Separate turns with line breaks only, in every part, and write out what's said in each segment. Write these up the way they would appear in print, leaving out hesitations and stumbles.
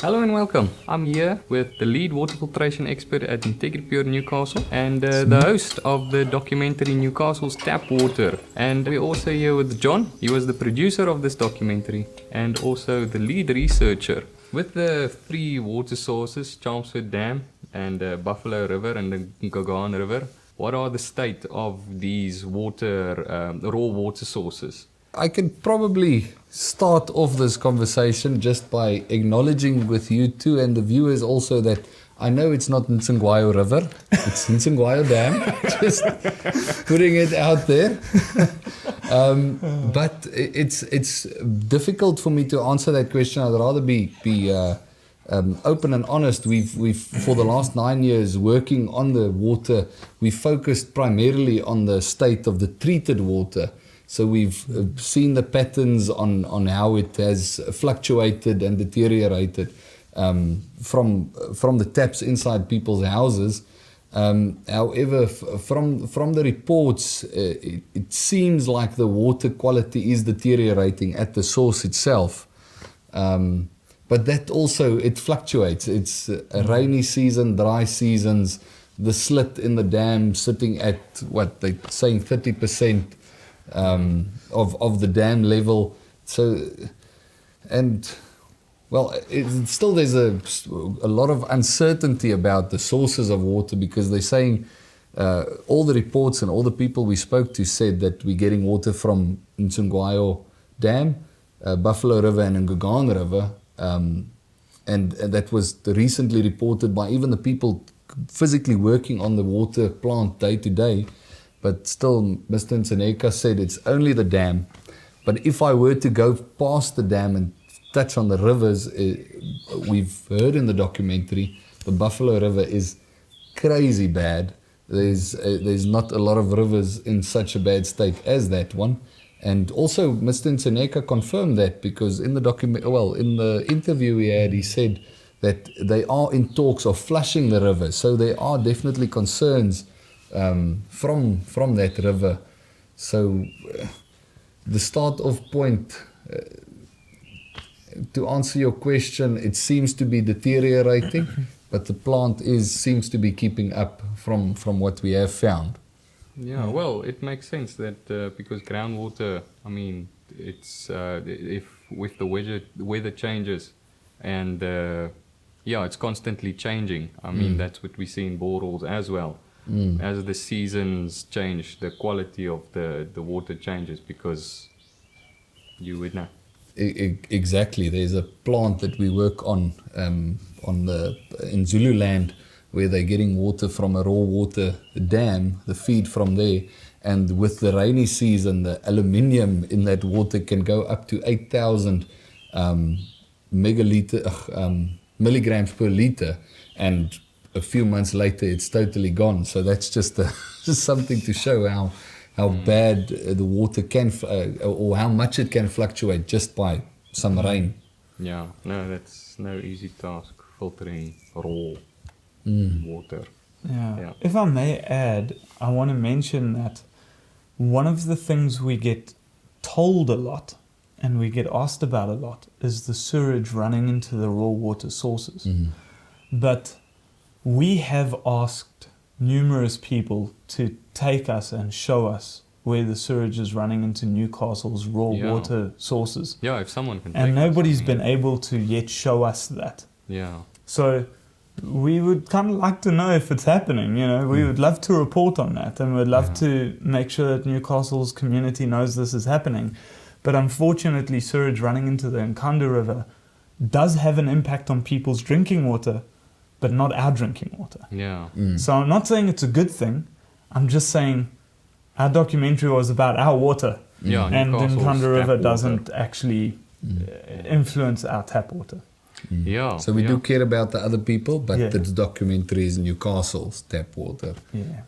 Hello and welcome. I'm here with the lead water filtration expert at Integrity Pure Newcastle and the host of the documentary Newcastle's Tap Water. And we're also here with John. He was the producer of this documentary and also the lead researcher. With the three water sources, Chelmsford Dam and Buffalo River and the Gogan River, what are the state of these water, raw water sources?
I can probably start off this conversation just by acknowledging with you two and the viewers also that I know it's not Nsingwayo River, it's Nsingwayo Dam, just putting it out there. But it's difficult for me to answer that question. I'd rather be open and honest. We've for the last 9 years working on the water, we focused primarily on the state of the treated water. So we've seen the patterns on how it has fluctuated and deteriorated from the taps inside people's houses. However, from the reports, it seems like the water quality is deteriorating at the source itself. But that also, it fluctuates. It's a rainy season, dry seasons, the slit in the dam sitting at, what they're saying, 30%. Of the dam level. So, and well, still there's a lot of uncertainty about the sources of water because they're saying all the reports and all the people we spoke to said that we're getting water from Nsingwayo Dam, Buffalo River and Gogan River, and that was recently reported by even the people physically working on the water plant day to day. But still, Mr. Nseneka said it's only the dam. But if I were to go past the dam and touch on the rivers, we've heard in the documentary, the Buffalo River is crazy bad. There's not a lot of rivers in such a bad state as that one. And also, Mr. Nseneka confirmed that because in the interview we had, he said that they are in talks of flushing the river. So there are definitely concerns from that river. So the start off point, to answer your question, it seems to be deteriorating, but the plant seems to be keeping up from what we have found.
Yeah, well, it makes sense that because groundwater, I mean, it's if with the weather changes and it's constantly changing. I mean, that's what we see in boreholes as well. As the seasons change, the quality of the water changes because you would know.
Exactly. There's a plant that we work on in Zululand where they're getting water from a raw water dam, the feed from there. And with the rainy season, the aluminium in that water can go up to 8,000 milligrams per liter. And a few months later, it's totally gone. So that's just something to show how bad the water can, or how much it can fluctuate just by some rain.
Yeah, no, that's no easy task, filtering raw water.
Yeah. If I may add, I want to mention that one of the things we get told a lot and we get asked about a lot is the sewage running into the raw water sources. But we have asked numerous people to take us and show us where the sewage is running into Newcastle's raw water sources.
Yeah, if someone can.
And nobody's been able to yet show us that.
Yeah.
So we would kind of like to know if it's happening. You know, we would love to report on that, and we'd love to make sure that Newcastle's community knows this is happening. But unfortunately, sewage running into the Nkanda River does have an impact on people's drinking water, but not our drinking water.
Yeah.
So I'm not saying it's a good thing. I'm just saying our documentary was about our water.
Yeah,
and the Nkanda River doesn't
water.
Actually influence our tap water.
Yeah.
So we do care about the other people, but the documentary is Newcastle's tap water.
Yeah.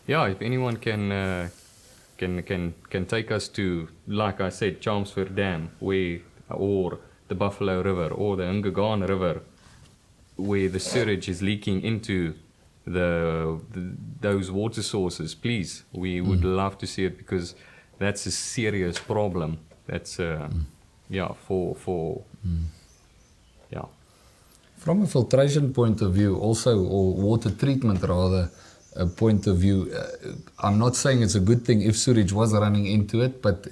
Yeah, if anyone can take us to, like I said, Chelmsford Dam, or the Buffalo River, or the Gogan River, where the sewage is leaking into those water sources, please, we would love to see it because that's a serious problem. That's
From a filtration point of view, also, or water treatment rather, point of view, I'm not saying it's a good thing if sewage was running into it, but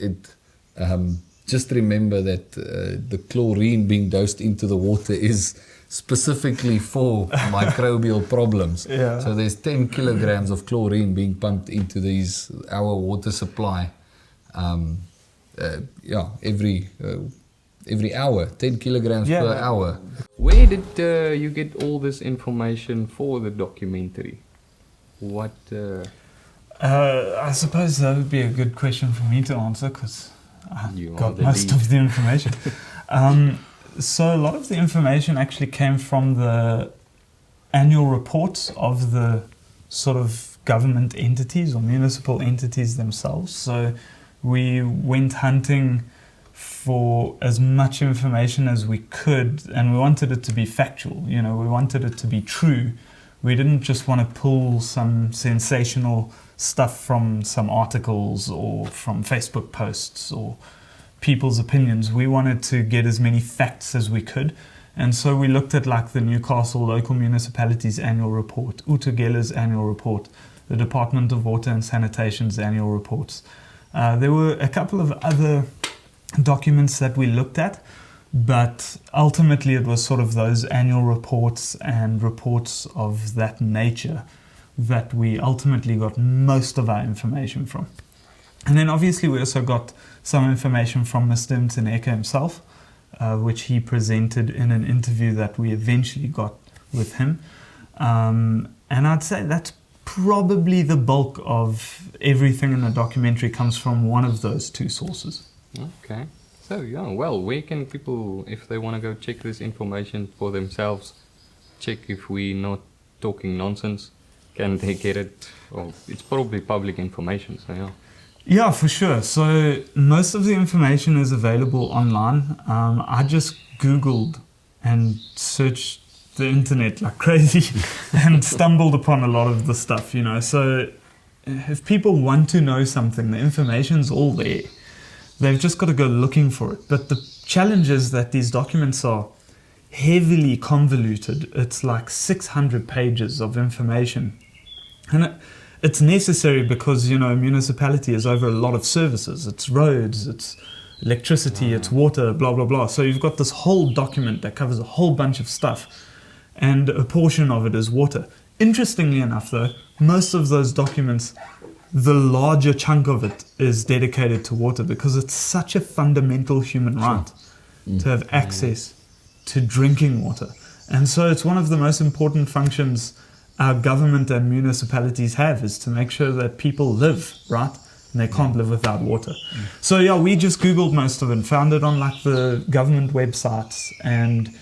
just remember that the chlorine being dosed into the water is specifically for microbial problems.
Yeah.
So there's 10 kilograms of chlorine being pumped into our water supply. Every hour, 10 kilograms per hour.
Where did you get all this information for the documentary? What?
I suppose that would be a good question for me to answer because I
You are
got
the
most
lead.
of the information. So a lot of the information actually came from the annual reports of the sort of government entities or municipal entities themselves. So we went hunting for as much information as we could, and we wanted it to be factual. You know, we wanted it to be true. We didn't just want to pull some sensational stuff from some articles or from Facebook posts or people's opinions. We wanted to get as many facts as we could. And so we looked at like the Newcastle Local Municipalities Annual Report, Utugela's Annual Report, the Department of Water and Sanitation's Annual Reports. There were a couple of other documents that we looked at, but ultimately it was sort of those annual reports and reports of that nature that we ultimately got most of our information from. And then obviously we also got some information from Mr. Mtseneka himself, which he presented in an interview that we eventually got with him. And I'd say that's probably the bulk of everything in the documentary comes from one of those two sources.
Okay. So yeah, well, where can people, if they want to go check this information for themselves, check if we're not talking nonsense, can they get it? Well, it's probably public information, so yeah.
Yeah, for sure. So most of the information is available online. I just Googled and searched the internet like crazy and stumbled upon a lot of the stuff, you know. So if people want to know something, the information's all there. They've just got to go looking for it. But the challenge is that these documents are heavily convoluted. It's like 600 pages of information. And it's necessary because, you know, a municipality is over a lot of services. It's roads, it's electricity, it's water, blah, blah, blah. So you've got this whole document that covers a whole bunch of stuff. And a portion of it is water. Interestingly enough, though, most of those documents, the larger chunk of it is dedicated to water because it's such a fundamental human right to have access to drinking water. And so it's one of the most important functions our government and municipalities have, is to make sure that people live, right? And they can't live without water. So yeah, we just Googled most of it and found it on like the government websites and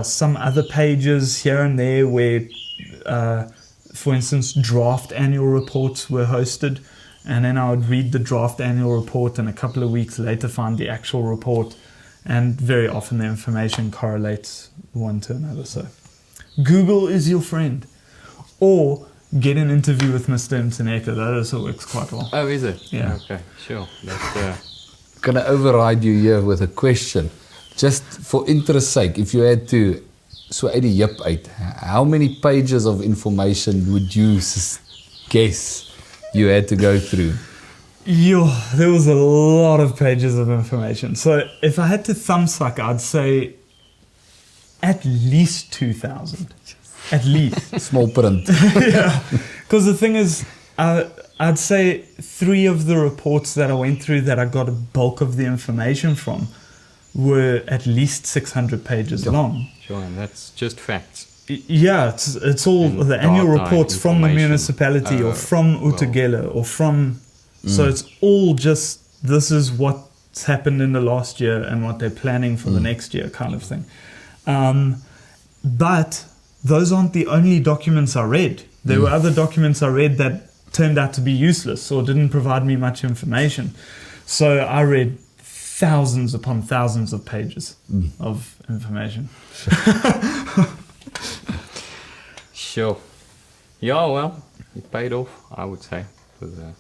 some other pages here and there where for instance, draft annual reports were hosted, and then I would read the draft annual report and a couple of weeks later find the actual report, and very often the information correlates one to another. So Google is your friend, or get an interview with Mr. Mtseneka. That also works quite well.
Oh, is it?
Yeah.
Okay, sure. That's,
Going to override you here with a question. Just for interest's sake, if you had to, so uit die heup uit, how many pages of information would you guess you had to go through?
There was a lot of pages of information. So if I had to thumbsuck, I'd say at least 2,000. At least.
Small print.
Yeah. Because the thing is, I'd say 3 of the reports that I went through that I got a bulk of the information from were at least 600 pages long.
sure, and that's just facts.
Yeah, it's all
And
the annual
data,
reports from the
information.
municipality or from Utugela or from... So it's all just, this is what's happened in the last year and what they're planning for the next year kind of thing. But those aren't the only documents I read. There were other documents I read that turned out to be useless or didn't provide me much information. So I read thousands upon thousands of pages of information.
Sure. Yeah, well, it paid off, I would say. It was a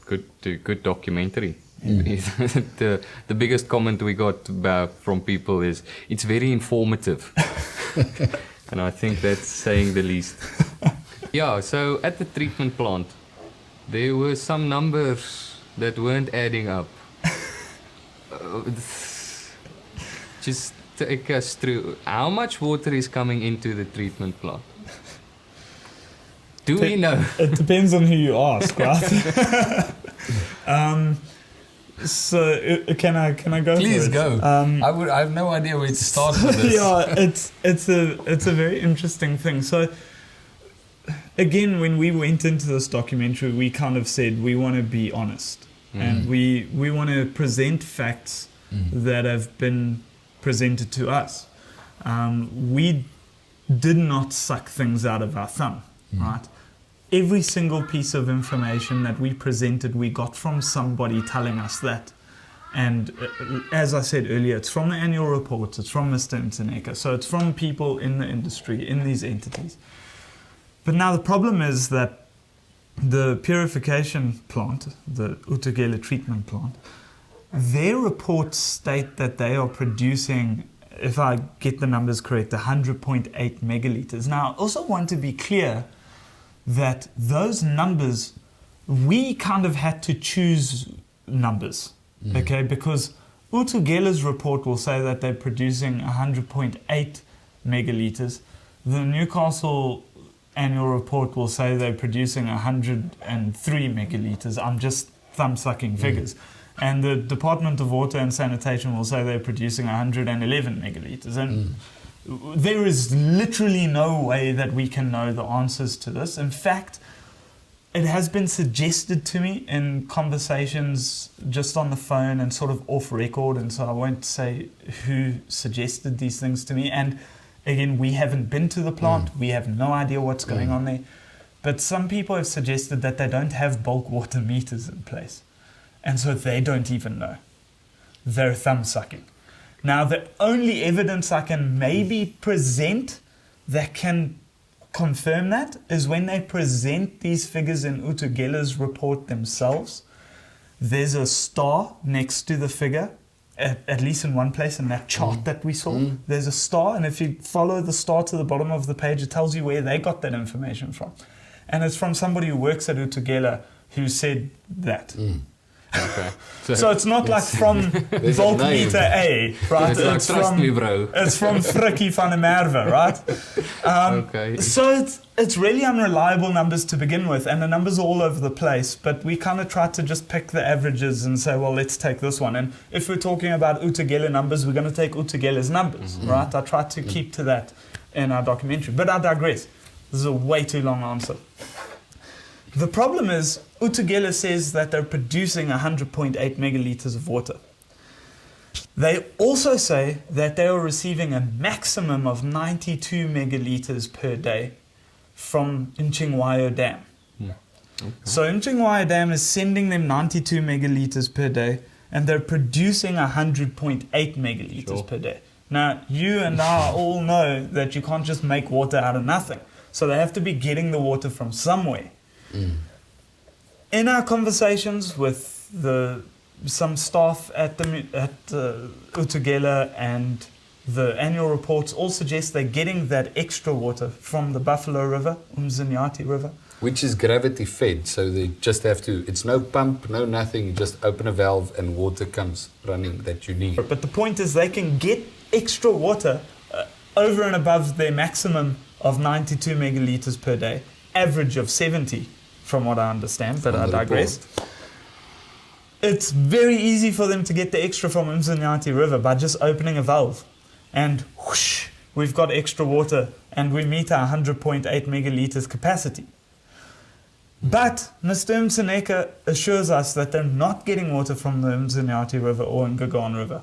good documentary. The biggest comment we got from people is it's very informative. And I think that's saying the least. Yeah, so at the treatment plant, there were some numbers that weren't adding up. Just take us through. How much water is coming into the treatment plant? Do we know?
It depends on who you ask, right? So can I go?
Please
for it?
go. I have no idea where to start with this.
Yeah, it's a very interesting thing. So again, when we went into this documentary, we kind of said we want to be honest, and we want to present facts that have been presented to us. We did not suck things out of our thumb, right? Every single piece of information that we presented, we got from somebody telling us that. And as I said earlier, it's from the annual reports, it's from Mr. Mtsaneka, so it's from people in the industry, in these entities. But now the problem is that the purification plant, the Utugela treatment plant, their reports state that they are producing, if I get the numbers correct, 100.8 megaliters. Now, I also want to be clear that those numbers, we kind of had to choose numbers, okay? Because Utugela's report will say that they're producing 100.8 megaliters. The Newcastle annual report will say they're producing 103 megaliters. I'm just thumb-sucking figures. And the Department of Water and Sanitation will say they're producing 111 megaliters. And there is literally no way that we can know the answers to this. In fact, it has been suggested to me in conversations just on the phone and sort of off record, and so I won't say who suggested these things to me. And again, we haven't been to the plant. We have no idea what's going on there. But some people have suggested that they don't have bulk water meters in place. And so they don't even know. They're thumb-sucking. Now, the only evidence I can maybe present that can confirm that is when they present these figures in Utugela's report themselves. There's a star next to the figure, at least in one place in that chart that we saw. There's a star, and if you follow the star to the bottom of the page, it tells you where they got that information from. And it's from somebody who works at Utugela who said that.
Okay.
So it's not like from bulk meter A, right?
It's like, trust me, bro.
It's from Frikkie van der Merwe, right?
Okay.
So it's really unreliable numbers to begin with, and the numbers are all over the place, but we kind of tried to just pick the averages and say, well, let's take this one. And if we're talking about Utugela numbers, we're going to take Utugela's numbers, right? I tried to keep to that in our documentary, but I digress. This is a way too long answer. The problem is, Utugela says that they're producing 100.8 megaliters of water. They also say that they are receiving a maximum of 92 megaliters per day from Nchingwayo Dam. Okay. So Nchingwayo Dam is sending them 92 megaliters per day, and they're producing 100.8 megaliters per day. Now, you and I all know that you can't just make water out of nothing. So they have to be getting the water from somewhere. In our conversations with some staff at Utugela, and the annual reports all suggest they're getting that extra water from the Buffalo River, Umzinyathi River.
Which is gravity fed, so they just have to, it's no pump, no nothing, you just open a valve and water comes running that you need.
But the point is they can get extra water over and above their maximum of 92 megaliters per day, average of 70 from what I understand, but I digress. It's very easy for them to get the extra from Umzinyathi River by just opening a valve. And whoosh, we've got extra water and we meet our 100.8 megaliters capacity. But Mr. Mtsaneka assures us that they're not getting water from the Umzinyathi River or Ngagane River.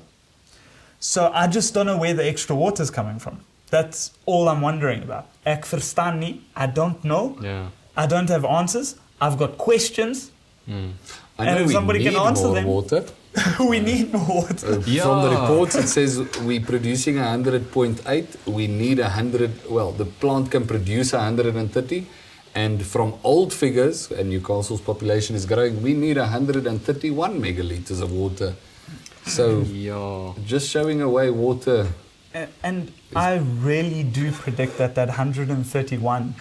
So I just don't know where the extra water is coming from. That's all I'm wondering about. Ek verstaan nie, I don't know.
Yeah.
I don't have answers. I've got questions.
I know
and if somebody can answer them,
water.
we need more water.
From the reports, it says we're producing 100.8. We need 100. Well, the plant can produce 130, And from old figures, and Newcastle's population is growing, we need 131 megalitres of water. So
Yeah.
just showing away water.
And I really do predict that 131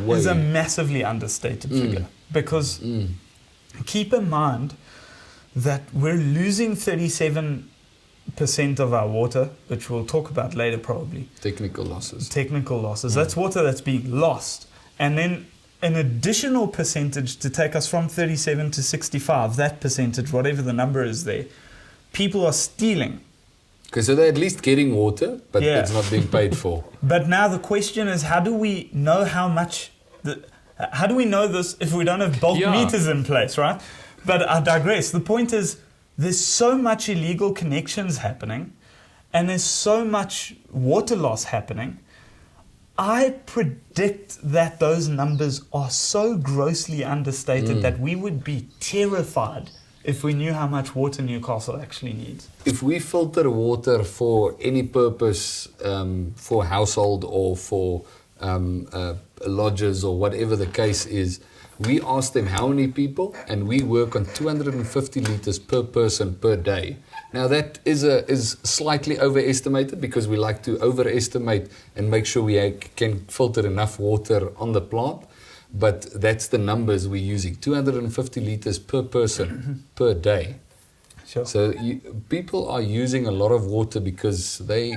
is a massively understated figure. Because keep in mind that we're losing 37% of our water, which we'll talk about later probably.
Technical losses.
That's water that's being lost. And then an additional percentage to take us from 37 to 65, that percentage, whatever the number is there, people are stealing.
Okay, so they're at least getting water, but
Yeah.
it's not being paid for.
But now the question is, how do we know how much... how do we know this if we don't have bulk
Yeah.
meters in place, right? But I digress. The point is, there's so much illegal connections happening, and there's so much water loss happening. I predict that those numbers are so grossly understated that we would be terrified if we knew how much water Newcastle actually needs.
If we filter water for any purpose, for household or for lodges or whatever the case is, we ask them how many people, and we work on 250 litres per person per day. Now that is slightly overestimated because we like to overestimate and make sure we can filter enough water on the plant. But that's the numbers we're using, 250 litres per person per day.
Sure.
So people are using a lot of water because they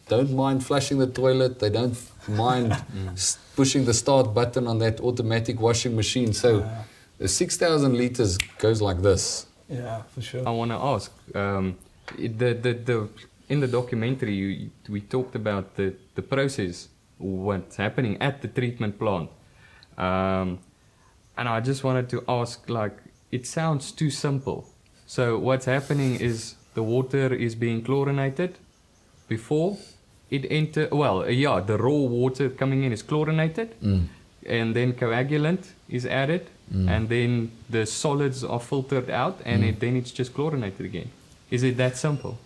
don't mind flushing the toilet, they don't mind pushing the start button on that automatic washing machine. So the 6,000 litres goes like this.
Yeah, for sure.
I want to ask, in the documentary, we talked about the process, what's happening at the treatment plant. And I just wanted to ask, like, it sounds too simple. So what's happening is the water is being chlorinated before it enters. Well, yeah, the raw water coming in is chlorinated, and then coagulant is added, and then the solids are filtered out, and then it's just chlorinated again. Is it that simple?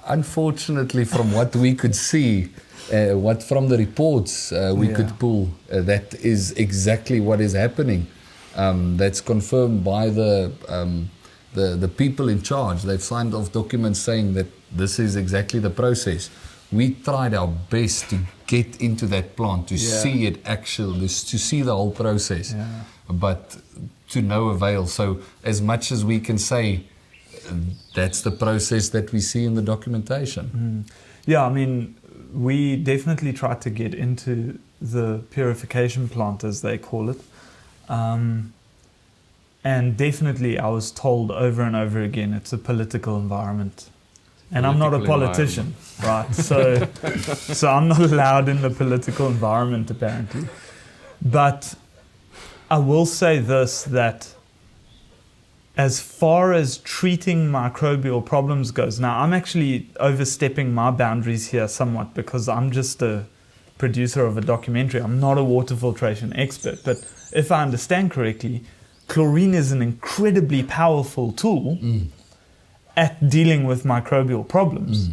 Unfortunately, from what we could see, what from the reports we could pull, that is exactly what is happening. That's confirmed by the people in charge. They've signed off documents saying that this is exactly the process. We tried our best to get into that plant, to see it actually, to see the whole process, but to no avail. So as much as we can say, that's the process that we see in the documentation.
Yeah, I mean, we definitely tried to get into the purification plant, as they call it. And definitely I was told over and over again, it's a political environment. And I'm not a politician, right? So I'm not allowed in the political environment, apparently. But I will say this, that as far as treating microbial problems goes, now I'm actually overstepping my boundaries here somewhat because I'm just a producer of a documentary. I'm not a water filtration expert. But if I understand correctly, chlorine is an incredibly powerful tool at dealing with microbial problems.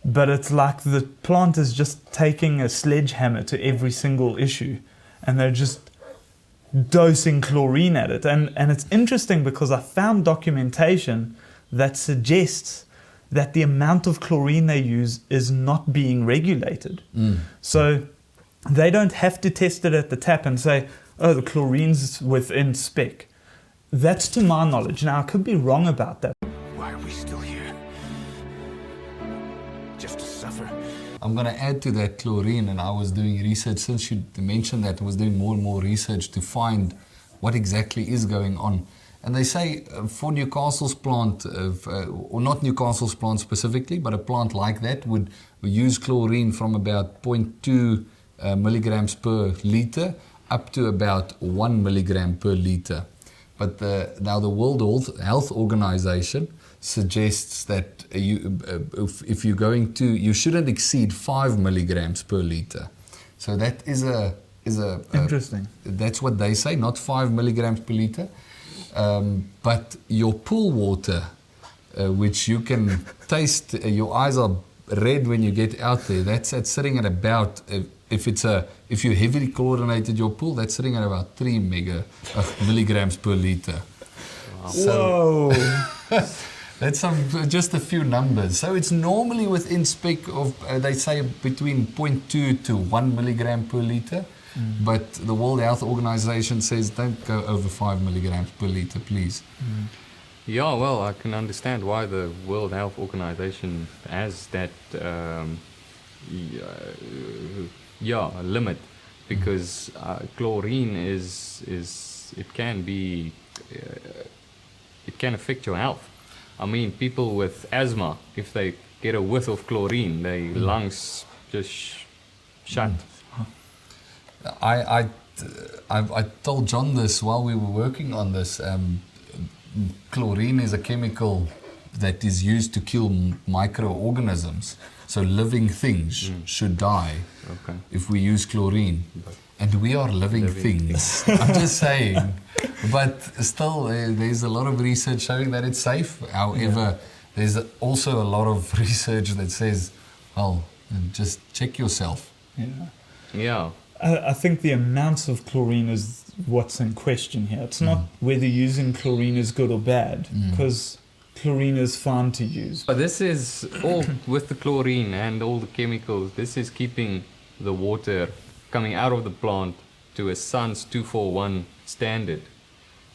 But it's like the plant is just taking a sledgehammer to every single issue, and they're just dosing chlorine at it. And it's interesting because I found documentation that suggests that the amount of chlorine they use is not being regulated. So they don't have to test it at the tap and say, oh, the chlorine's within spec. That's to my knowledge. Now, I could be wrong about that.
Why are we still here? Just to suffer?
I'm going to add to that chlorine, and I was doing research, since you mentioned that, I was doing more and more research to find what exactly is going on. And they say for Newcastle's plant, or not Newcastle's plant specifically, but a plant like that would use chlorine from about 0.2 milligrams per litre up to about 1 milligram per litre. But now the World Health Organization suggests that if you're going to, you shouldn't exceed 5 milligrams per litre. So that is a
Interesting.
That's what they say, not 5 milligrams per litre. But your pool water, which you can taste, your eyes are red when you get out there, that's sitting at about, if you heavily chlorinated your pool, that's sitting at about 3 milligrams per liter.
Whoa.
That's just a few numbers. So it's normally within spec of, they say between 0.2 to 1 milligram per liter. But the World Health Organization says don't go over 5 milligrams per liter, please.
Yeah, well, I can understand why the World Health Organization has that limit, because chlorine it can affect your health. I mean, people with asthma, if they get a whiff of chlorine, their lungs just shut.
I told John this while we were working on this. Chlorine is a chemical that is used to kill microorganisms. So living things should die if we use chlorine. And we are living things. I'm just saying. But still, there's a lot of research showing that it's safe. However, there's also a lot of research that says, well, just check yourself.
Yeah.
I think the amounts of chlorine is what's in question here. It's not whether using chlorine is good or bad, because chlorine is fine to use.
But this is all with the chlorine and all the chemicals. This is keeping the water coming out of the plant to a SANS 241 standard.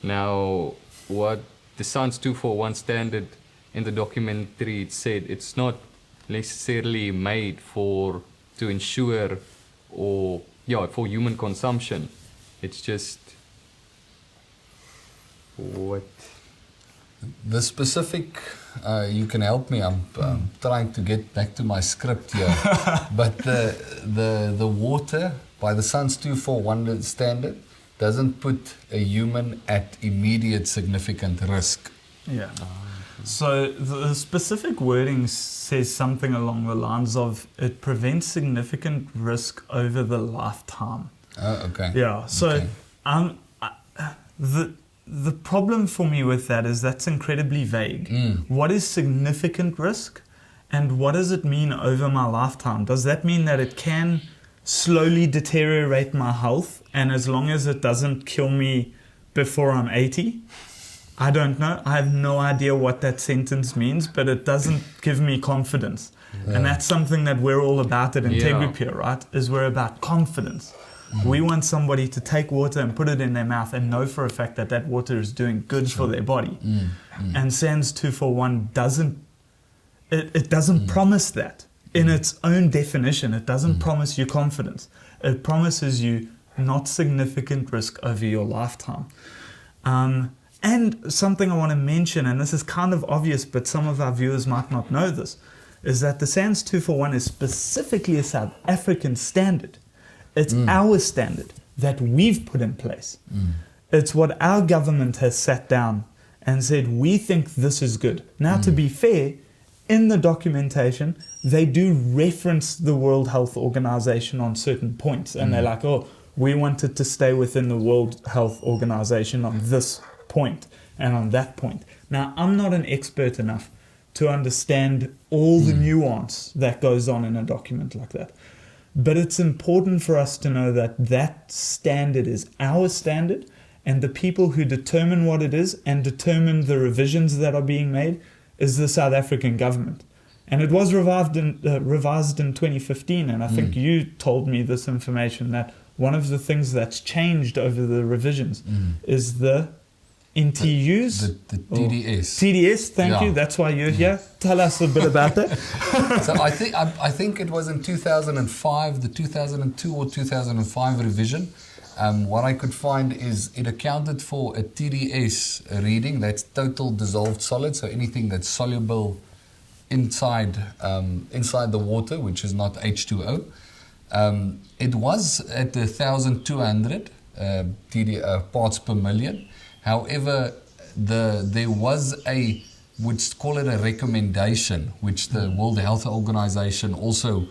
Now, what the SANS 241 standard in the documentary, it said it's not necessarily made to ensure for human consumption. It's just what
the specific, you can help me. I'm trying to get back to my script here. But the water by the SANS 241 standard doesn't put a human at immediate significant risk.
Yeah. So the specific wording says something along the lines of it prevents significant risk over the lifetime.
Oh, okay.
Yeah. So the problem for me with that is that's incredibly vague. What is significant risk, and what does it mean over my lifetime? Does that mean that it can slowly deteriorate my health, and as long as it doesn't kill me before I'm 80? I don't know. I have no idea what that sentence means, but it doesn't give me confidence. Yeah. And that's something that we're all about at IntegriPure, right? Is we're about confidence. We want somebody to take water and put it in their mouth and know for a fact that that water is doing good for their body. And SANS 241 doesn't promise that. In its own definition, it doesn't promise you confidence. It promises you not significant risk over your lifetime. And something I want to mention, and this is kind of obvious, but some of our viewers might not know this, is that the SANS 241 is specifically a South African standard. It's our standard that we've put in place. It's what our government has sat down and said, we think this is good. Now, to be fair, in the documentation, they do reference the World Health Organization on certain points. And they're like, oh, we wanted to stay within the World Health Organization on this point and on that point. Now, I'm not an expert enough to understand all the nuance that goes on in a document like that. But it's important for us to know that that standard is our standard, and the people who determine what it is and determine the revisions that are being made is the South African government. And it was revised in 2015, and I think you told me this information, that one of the things that's changed over the revisions is the NTUs?
The TDS.
TDS, thank you. That's why you're here. Tell us a bit about that.
So I think it was in 2005, the 2002 or 2005 revision. What I could find is it accounted for a TDS reading, that's total dissolved solid, so anything that's soluble inside the water, which is not H2O. It was at 1,200 parts per million. However, there was would call it a recommendation, which the World Health Organization also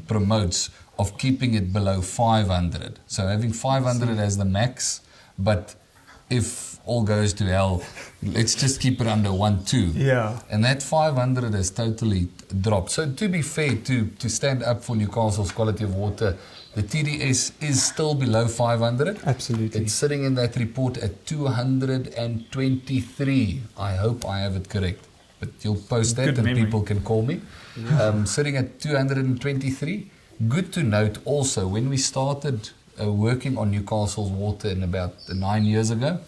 promotes, of keeping it below 500. So having 500 as the max, but if all goes to hell, let's just keep it under 1.2.
Yeah.
And that 500 has totally dropped. So to be fair, to stand up for Newcastle's quality of water, the TDS is still below 500.
Absolutely.
It's sitting in that report at 223. I hope I have it correct. But you'll post that
Good
and
memory.
people can call me. Sitting at 223. Good to note also, when we started working on Newcastle's water in about 9 years ago,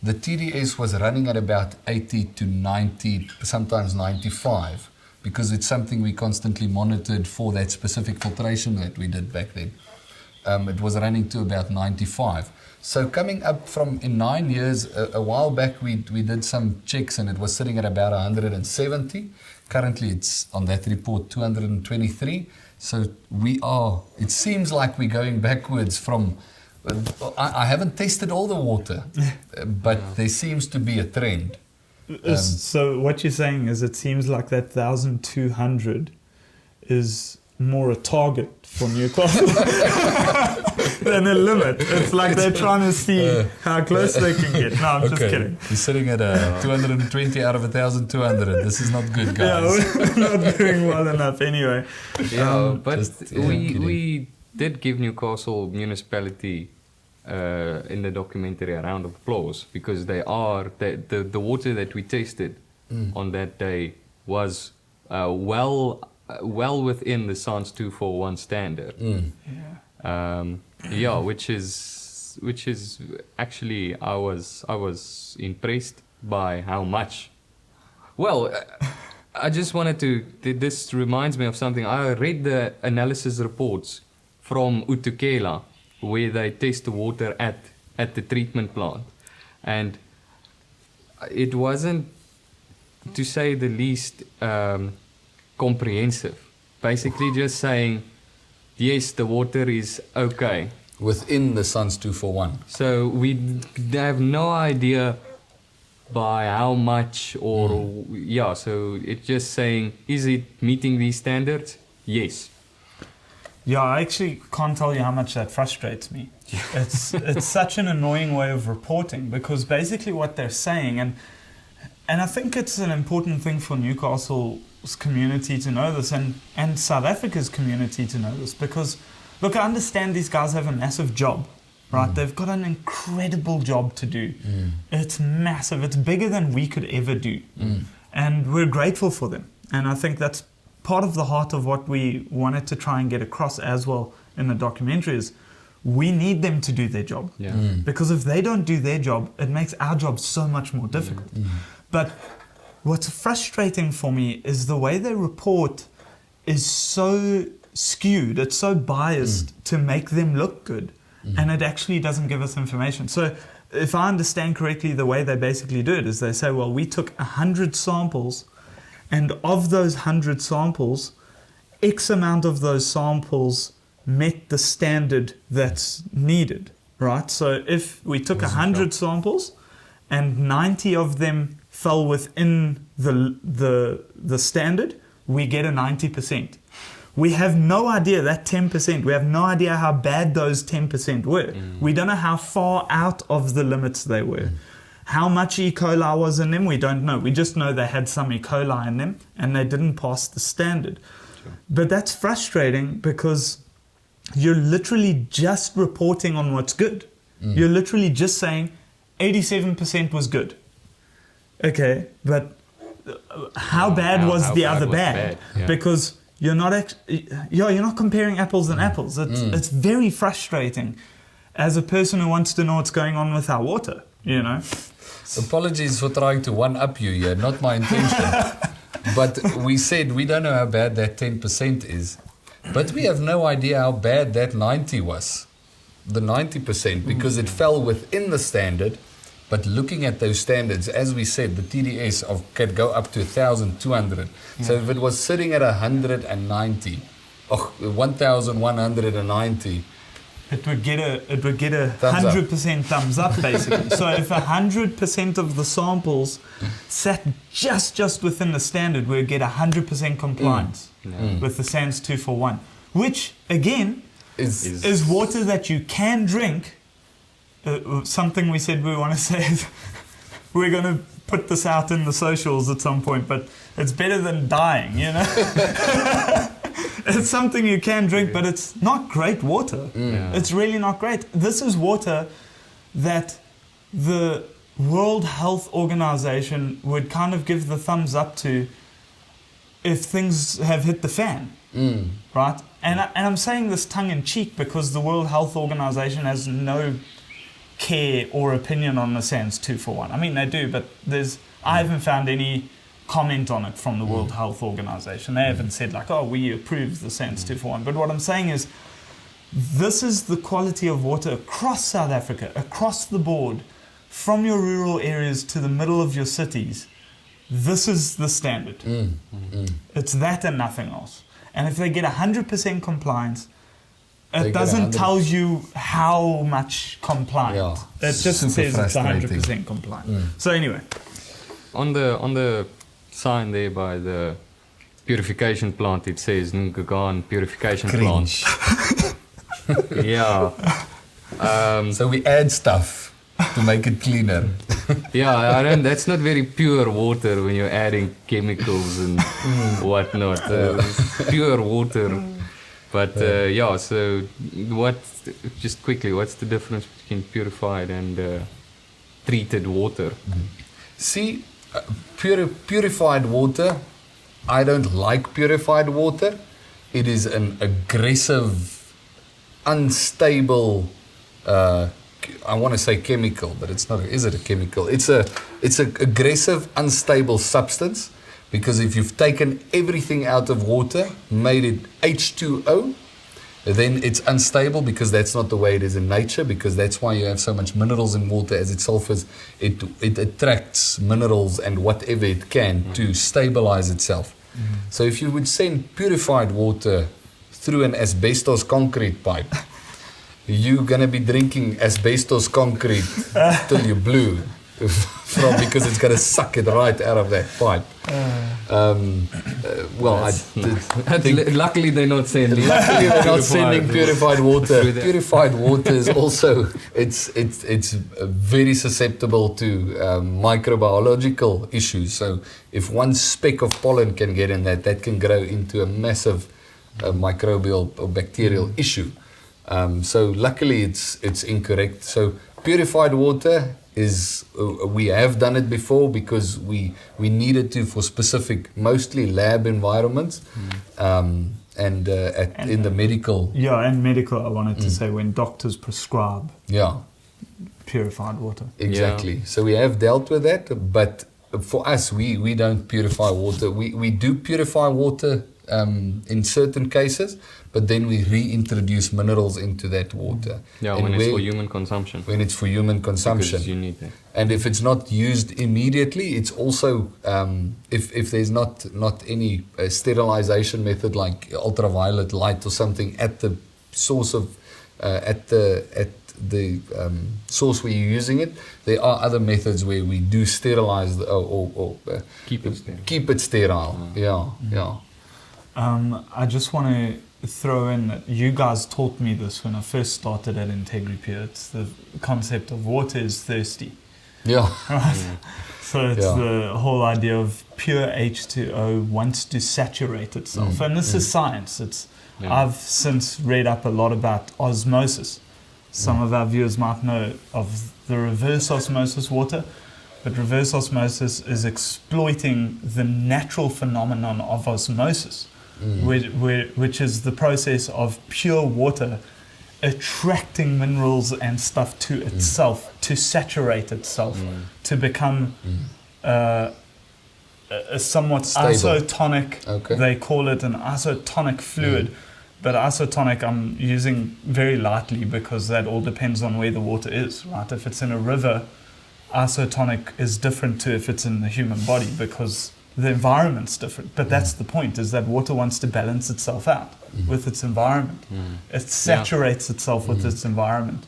the TDS was running at about 80 to 90, sometimes 95, because it's something we constantly monitored for that specific filtration that we did back then. It was running to about 95. So coming up from, in 9 years, a while back we did some checks and it was sitting at about 170. Currently it's on that report 223. So it seems like we're going backwards from, I haven't tested all the water, but there seems to be a trend.
So what you're saying is it seems like that 1,200 is more a target for Newcastle than a limit. It's like they're trying to see how close they can get. No, I'm just kidding.
You're sitting at 220 out of 1,200. This is not good,
Yeah,
guys.
we're not doing well enough anyway.
Yeah, but
kidding.
we did give Newcastle municipality in the documentary a round of applause, because they are the water that we tasted on that day was well within the SANS 241 standard. Which is actually I was impressed by how much. Well, I just wanted to. This reminds me of something. I read the analysis reports from Utukela, where they test the water at the treatment plant, and it wasn't, to say the least, comprehensive. Basically, just saying, yes, the water is okay.
Within the SANS 241.
So we have no idea by how much or so it's just saying, is it meeting these standards? Yes.
Yeah, I actually can't tell you how much that frustrates me. It's such an annoying way of reporting, because basically what they're saying, and I think it's an important thing for Newcastle's community to know this, and South Africa's community to know this, because look, I understand these guys have a massive job, right? They've got an incredible job to do. It's massive. It's bigger than we could ever do. And we're grateful for them. And I think that's part of the heart of what we wanted to try and get across as well in the documentary is we need them to do their job.
Yeah.
Because if they don't do their job, it makes our job so much more difficult. But what's frustrating for me is the way they report is so skewed, it's so biased to make them look good, and it actually doesn't give us information. So if I understand correctly, the way they basically do it is they say, well, we took 100 samples, and of those 100 samples, X amount of those samples met the standard that's needed, right? So if we took 100 samples and 90 of them fell within the standard, we get a 90%. We have no idea that 10%, we have no idea how bad those 10% were. We don't know how far out of the limits they were. How much E. coli was in them, we don't know. We just know they had some E. coli in them and they didn't pass the standard. Sure. But that's frustrating because you're literally just reporting on what's good. You're literally just saying 87% was good. Okay, but how bad was the other bad?
Yeah.
Because you're not you're not comparing apples and apples. It's very frustrating as a person who wants to know what's going on with our water, you know.
Apologies for trying to one-up you here, not my intention. But we said we don't know how bad that 10% is. But we have no idea how bad that 90 was. The 90%, because it fell within the standard. But looking at those standards, as we said, the TDS can go up to 1,200. So if it was sitting at 190, 1,190,
it would get a
Thumbs up.
100% thumbs up, basically. So if 100% of the samples sat just within the standard, we'd get 100% compliance with the SANS 241, which again is water that you can drink something we said we want to say is we're going to put this out in the socials at some point, but it's better than dying, you know? It's something you can drink, but it's not great water.
Yeah.
It's really not great. This is water that the World Health Organization would kind of give the thumbs up to if things have hit the fan, right? And I'm saying this tongue in cheek because the World Health Organization has no care or opinion on the SANS 241. I mean, they do, but I haven't found any comment on it from the World Health Organization. They haven't said like, oh, we approve the SANS 241. But what I'm saying is, this is the quality of water across South Africa, across the board, from your rural areas to the middle of your cities. This is the standard. It's that and nothing else. And if they get 100% compliance,
They
it
get
doesn't
100.
tell you how much compliant.
Yeah,
It just
super
says it's
frustrating.
100% compliant. So anyway,
On the sign there by the purification plant, it says Newcastle purification
Cringe.
plant. Yeah.
So we add stuff to make it cleaner.
Yeah, I don't, that's not very pure water when you're adding chemicals and whatnot. Pure water. But yeah, so just quickly, what's the difference between purified and treated water?
See, purified water, I don't like purified water. It is an aggressive, unstable, I want to say chemical, but it's not. Is it a chemical? It's an aggressive, unstable substance, because if you've taken everything out of water, made it H2O, then it's unstable, because that's not the way it is in nature, because that's why you have so much minerals in water. As it sulfurs, it attracts minerals and whatever it can to stabilize itself. So if you would send purified water through an asbestos concrete pipe, you're going to be drinking asbestos concrete till you're blue, because it's going to suck it right out of that pipe.
Luckily, they're not sending.
Luckily, they're not sending purified water.
Through that.
Purified water is also it's very susceptible to microbiological issues. So if one speck of pollen can get in that can grow into a massive microbial or bacterial issue. So luckily, it's incorrect. So purified water is we have done it before because we needed to for specific, mostly lab environments, in the medical.
yeah, and medical, I wanted to say, when doctors prescribe
Yeah,
purified water.
exactly.
Yeah.
So we have dealt with that, but for us, we don't purify water. We do purify water in certain cases, but then we reintroduce minerals into that water.
Yeah,
And
when it's
where-
for human consumption.
when it's for human consumption.
Because you need that.
And if it's not used immediately, it's also if there's not any sterilization method like ultraviolet light or something at the source of at the source where you're using it, there are other methods where we do sterilize
Keep it sterile.
Keep it sterile. Yeah.
I just want to throw in that you guys taught me this when I first started at Integri Pure. It's the concept of water is thirsty.
Yeah.
Right? So it's
Yeah.
the whole idea of pure H2O wants to saturate itself. And this is science. I've since read up a lot about osmosis. Some of our viewers might know of the reverse osmosis water, but reverse osmosis is exploiting the natural phenomenon of osmosis, which is the process of pure water attracting minerals and stuff to itself, to saturate itself, to become a somewhat
Stable.
isotonic,
Okay.
they call it an isotonic fluid. But isotonic I'm using very lightly because that all depends on where the water is, right? If it's in a river, isotonic is different to if it's in the human body because the environment's different. But that's the point, is that water wants to balance itself out with its environment. It saturates itself with its environment.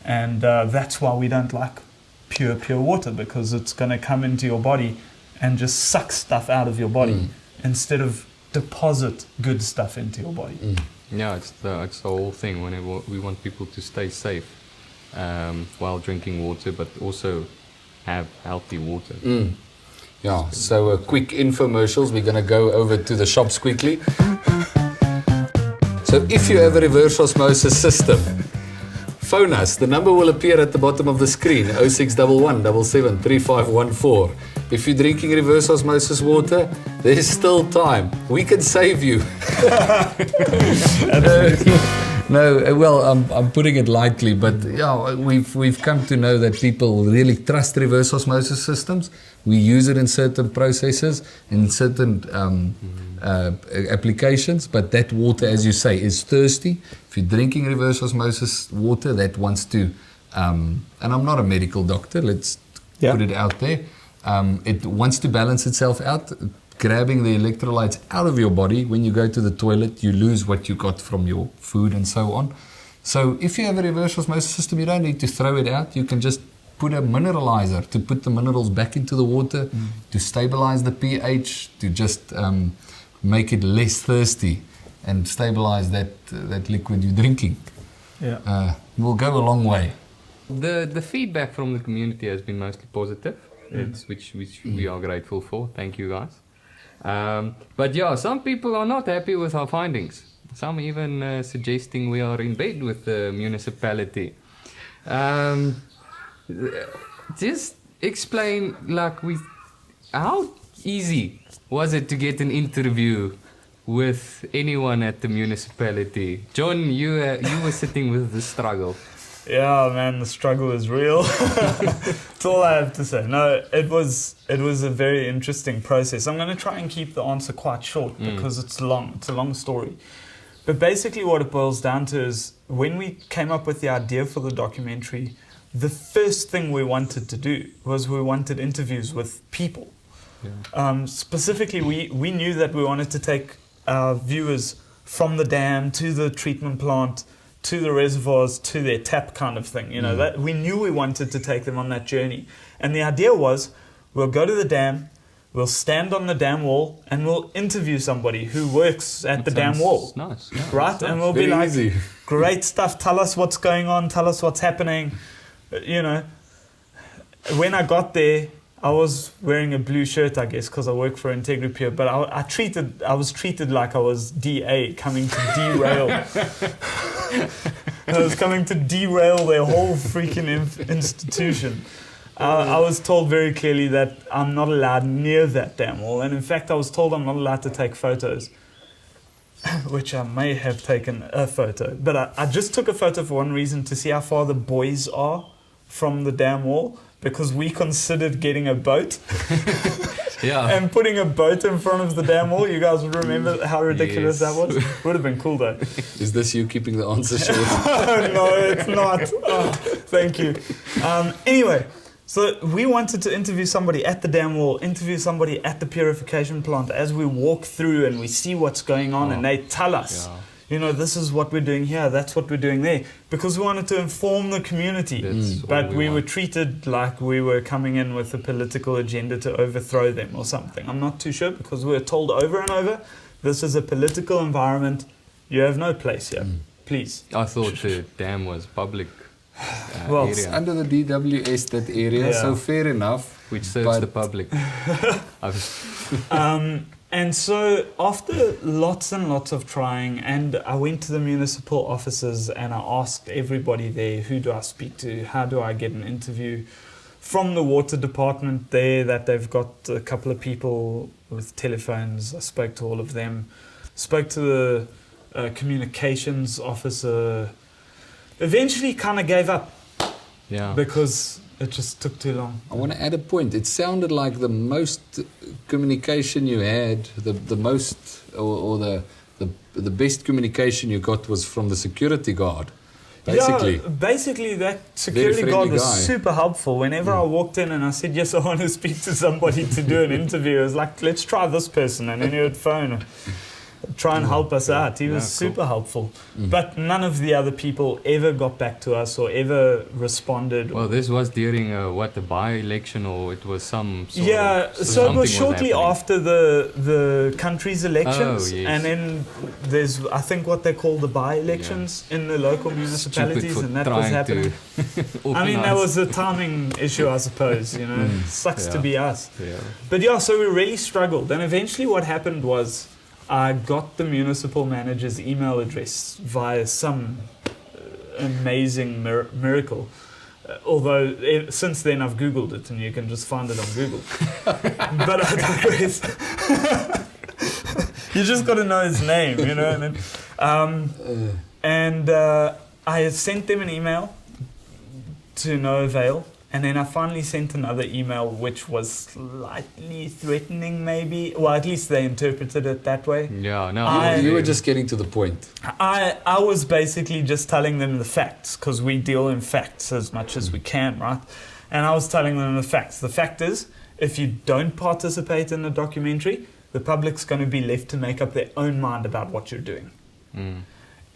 And that's why we don't like pure water, because it's going to come into your body and just suck stuff out of your body instead of deposit good stuff into your body.
Yeah, it's the whole thing. Whenever we want people to stay safe, while drinking water, but also have healthy water.
Yeah, so quick infomercials. We're going to go over to the shops quickly. So if you have a reverse osmosis system, phone us. The number will appear at the bottom of the screen, 0611 77 3514. If you're drinking reverse osmosis water, there's still time. We can save you. No, well, I'm putting it lightly, but yeah, we've come to know that people really trust reverse osmosis systems. We use it in certain processes, in certain applications, but that water, as you say, is thirsty. If you're drinking reverse osmosis water, that wants to, and I'm not a medical doctor, let's put it out there, it wants to balance itself out. Grabbing the electrolytes out of your body. When you go to the toilet, you lose what you got from your food and so on. So if you have a reverse osmosis system, you don't need to throw it out. You can just put a mineralizer to put the minerals back into the water, to stabilize the pH, to just make it less thirsty and stabilize that liquid you're drinking. Will go a long way.
The feedback from the community has been mostly positive, which we are grateful for. Thank you, guys. But yeah, some people are not happy with our findings. Some even suggesting we are in bed with the municipality. Just explain, how easy was it to get an interview with anyone at the municipality? John, you were sitting with the struggle.
Yeah, man, the struggle is real. That's all I have to say. No, it was a very interesting process. I'm going to try and keep the answer quite short because it's long. It's a long story. But basically what it boils down to is when we came up with the idea for the documentary, the first thing we wanted to do was we wanted interviews with people. Yeah. Specifically, we knew that we wanted to take our viewers from the dam to the treatment plant, to the reservoirs, to their tap kind of thing. You know, that we knew we wanted to take them on that journey. And the idea was, we'll go to the dam, we'll stand on the dam wall, and we'll interview somebody who works at the dam wall.
Nice.
Right? And we'll be like,
easy.
Great stuff, tell us what's going on, tell us what's happening. You know, when I got there, I was wearing a blue shirt, I guess, because I work for IntegriPure, but I was treated like I was DA coming to derail. I was coming to derail their whole freaking institution. I was told very clearly that I'm not allowed near that dam wall, and in fact I was told I'm not allowed to take photos, which I may have taken a photo. But I just took a photo for one reason, to see how far the boys are from the dam wall, because we considered getting a boat and putting a boat in front of the dam wall. You guys would remember how ridiculous that was? Would have been cool though.
Is this you keeping the answer short?
No, it's not. Oh, thank you. Anyway, so we wanted to interview somebody at the dam wall, interview somebody at the purification plant as we walk through and we see what's going on, and they tell us. Yeah. You know, this is what we're doing here, that's what we're doing there. Because we wanted to inform the community. But we were treated like we were coming in with a political agenda to overthrow them or something. I'm not too sure, because we were told over and over, this is a political environment, you have no place here. Please.
I thought the dam was public
Well,
area.
it's under the DWS, that area, so fair enough.
Which serves the public.
And so after lots and lots of trying, and I went to the municipal offices and I asked everybody there, who do I speak to? How do I get an interview? From the water department there, that they've got a couple of people with telephones. I spoke to all of them. Spoke to the communications officer. Eventually kind of gave up. Yeah. Because it just took too long.
I want to add a point. It sounded like the most communication you had, the most or the best communication you got was from the security guard. Basically.
Yeah, basically that security guard was super helpful. Whenever I walked in and I said, yes, I want to speak to somebody to do an interview, it was like, let's try this person, and then he would phone. try and help us out. He was
cool.
super helpful. But none of the other people ever got back to us or ever responded.
Well, this was during the by-election, or it was some sort
Yeah,
of,
so it
something
was shortly
happening.
after the country's elections,
Oh, yes.
and then there's I think what they call the by-elections in the local municipalities,
Stupid for
and that was
trying
happening.
to
I mean, that
organize.
was a timing issue, I suppose. You know, sucks to
Yeah.
be us.
Yeah.
But yeah, so we really struggled, and eventually what happened was I got the municipal manager's email address via some amazing miracle. Although since then I've Googled it and you can just find it on Google. But I digress. You just got to know his name, you know. And I sent them an email to no avail. And then I finally sent another email which was slightly threatening, maybe. Well, at least they interpreted it that way.
Yeah, no.
You were just getting to the point.
I was basically just telling them the facts, because we deal in facts as much as we can, right? And I was telling them the facts. The fact is, if you don't participate in the documentary, the public's going to be left to make up their own mind about what you're doing.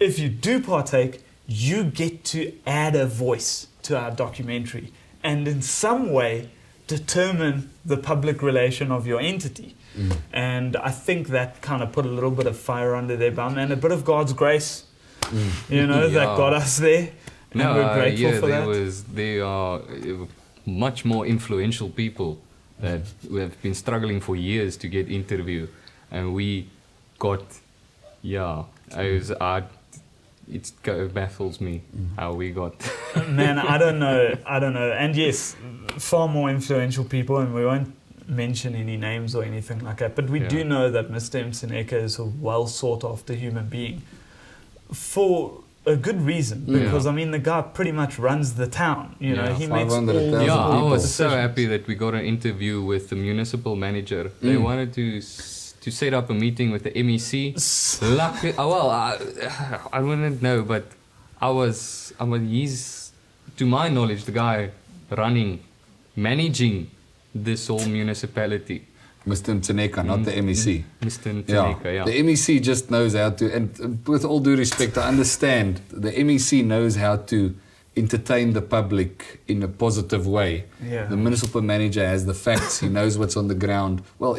If you do partake, you get to add a voice to our documentary and in some way determine the public relation of your entity. And I think that kind of put a little bit of fire under their bum and a bit of God's grace, you know, that got us there. And we're grateful for that.
There are much more influential people that have been struggling for years to get interview, and we got, it baffles me how we got.
Man, I don't know. And yes, far more influential people, and we won't mention any names or anything like that, but we do know that Mr. Mseneka is a well sought after human being for a good reason, because I mean the guy pretty much runs the town, you know. He makes all
500,000
these
I was so
decisions.
happy that we got an interview with the municipal manager. They wanted to set up a meeting with the MEC. Luckily, I wouldn't know, but he's, to my knowledge, the guy managing this whole municipality.
Mr. Mseneka, not the MEC.
Mr. Mseneka,
The MEC just knows how to, and with all due respect, I understand the MEC knows how to entertain the public in a positive way.
Yeah.
The municipal manager has the facts, he knows what's on the ground. Well,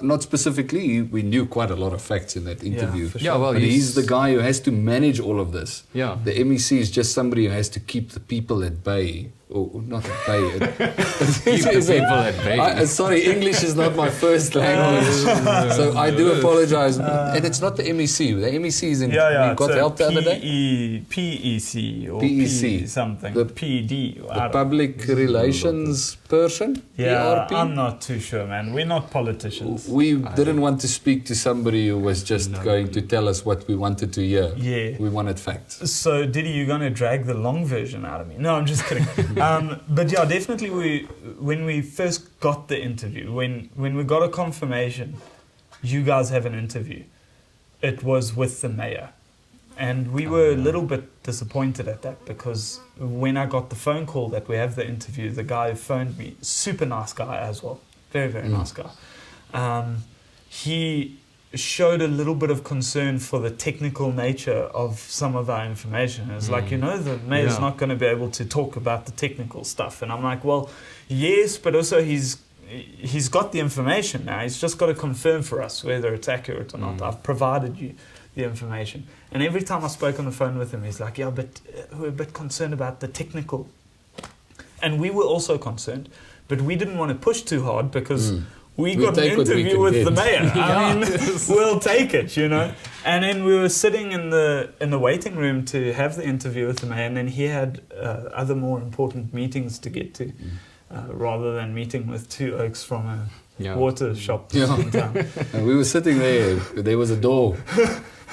not specifically, we knew quite a lot of facts in that interview.
for sure.
Yeah, well,
But he's the guy who has to manage all of this.
Yeah.
The MEC is just somebody who has to keep the people at bay. Or not at bay.
Keep the people at bay.
Sorry, English is not my first language. So I do apologize. And it's not the MEC. The MEC is in. We got
it's
help the other day.
PEC or
PEC.
P something.
The-
PD.
The public relations person.
Yeah,
PRP?
I'm not too sure, man. We're not politicians.
We didn't want to speak to somebody who was just going to tell us what we wanted to hear.
Yeah.
We wanted facts.
So, Diddy, you're going to drag the long version out of me. No, I'm just kidding. But yeah, definitely when we first got the interview, when we got a confirmation, you guys have an interview, it was with the mayor. And we were a little bit disappointed at that, because when I got the phone call that we have the interview, the guy who phoned me, super nice guy as well, very, very nice guy. He showed a little bit of concern for the technical nature of some of our information. It's like, you know, the mayor's not going to be able to talk about the technical stuff. And I'm like, well, yes, but also he's got the information now. He's just got to confirm for us whether it's accurate or not. I've provided you the information. And every time I spoke on the phone with him, he's like, yeah, but we're a bit concerned about the technical. And we were also concerned, but we didn't want to push too hard, because we got an
take what we
interview
can
with
get.
the mayor. I mean, we'll take it, you know. And then we were sitting in the waiting room to have the interview with the mayor, and then he had other more important meetings to get to, rather than meeting with two oaks from a water shop in town.
And we were sitting there. There was a door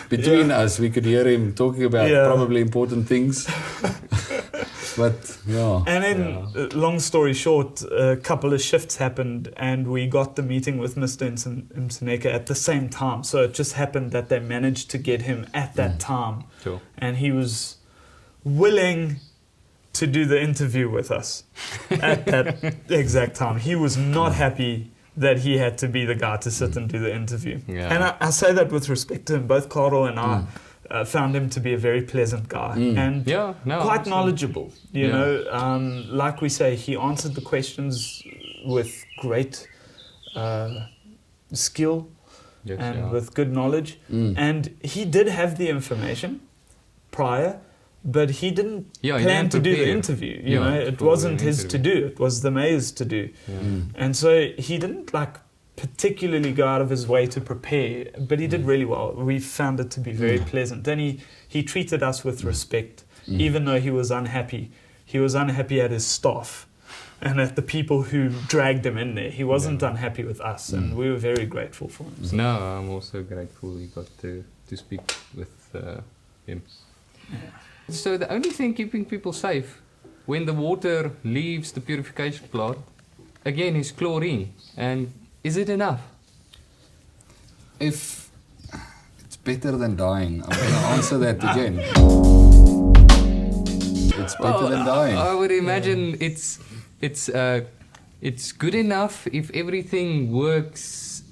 between us. We could hear him talking about probably important things. But
And then, long story short, a couple of shifts happened, and we got the meeting with Mr. Mseneka at the same time. So it just happened that they managed to get him at that time,
Sure.
and he was willing to do the interview with us at that exact time. He was not happy that he had to be the guy to sit and do the interview.
Yeah.
And I say that with respect to him. Both Carl and I found him to be a very pleasant guy and
Yeah, no,
quite
absolutely.
knowledgeable. You
Yeah.
know, like we say, he answered the questions with great skill
Yes,
and
yeah.
with good knowledge. And he did have the information prior, but he didn't
Yeah, he
plan
didn't
to do the
prepare.
interview.
Yeah,
It
for
wasn't
the
his to
interview.
do. It was the mayor's to do. And so he didn't particularly go out of his way to prepare, but he did really well. We found it to be very pleasant. And he treated us with respect, even though he was unhappy. He was unhappy at his staff and at the people who dragged him in there. He wasn't unhappy with us, and we were very grateful for him. So.
No, I'm also grateful we got to speak with him. So the only thing keeping people safe when the water leaves the purification plant, again, is chlorine. And is it enough?
If it's better than dying, I'm going to answer that again. It's better than dying.
I would imagine it's good enough if everything works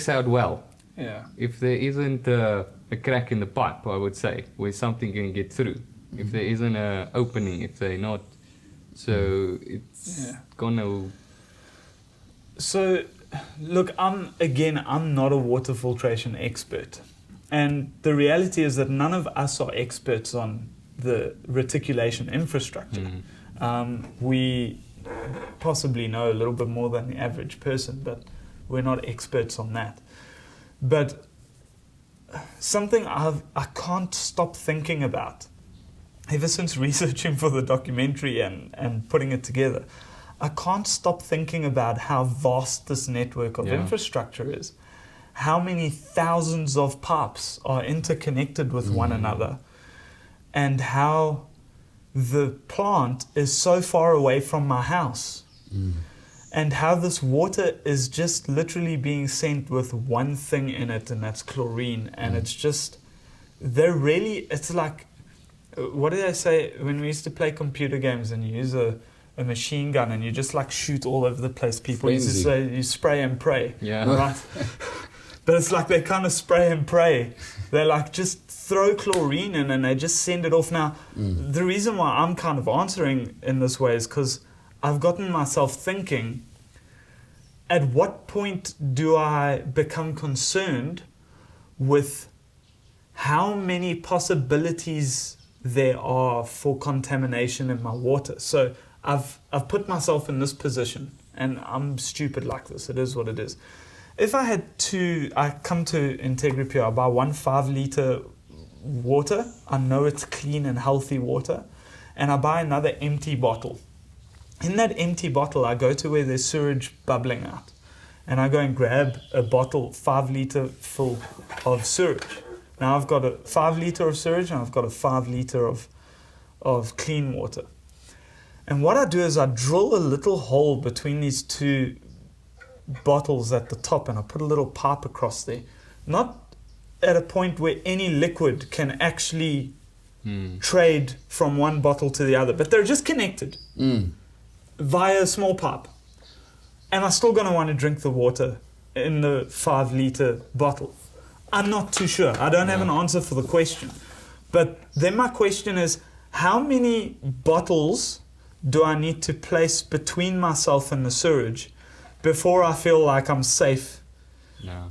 out well.
Yeah.
If there isn't a crack in the pipe, I would say, where something can get through. If there isn't an opening, if they're not, so it's gonna.
So, look, I'm not a water filtration expert. And the reality is that none of us are experts on the reticulation infrastructure. We possibly know a little bit more than the average person, but we're not experts on that. But something I can't stop thinking about, ever since researching for the documentary and putting it together, I can't stop thinking about how vast this network of infrastructure is. How many thousands of pipes are interconnected with one another, and how the plant is so far away from my house, and how this water is just literally being sent with one thing in it, and that's chlorine. And it's just, it's like, what did I say when we used to play computer games and you use a machine gun and you just shoot all over the place? People used to say you spray and pray.
Yeah.
Right? But it's like they kind of spray and pray. They just throw chlorine in and they just send it off. Now, the reason why I'm kind of answering in this way is because I've gotten myself thinking, at what point do I become concerned with how many possibilities there are for contamination in my water? So I've put myself in this position, and I'm stupid like this. It is what it is. If I come to IntegraPure, I buy 1 5-liter water. I know it's clean and healthy water. And I buy another empty bottle. In that empty bottle, I go to where there's sewage bubbling out. And I go and grab a bottle, 5-liter full of sewage. Now I've got a 5-liter of sewage and I've got a 5-liter of clean water. And what I do is I drill a little hole between these two bottles at the top, and I put a little pipe across there. Not at a point where any liquid can actually trade from one bottle to the other, but they're just connected via a small pipe. Am I still going to want to drink the water in the 5-liter bottle? I'm not too sure. I don't have an answer for the question. But then my question is, how many bottles do I need to place between myself and the sewage before I feel like I'm safe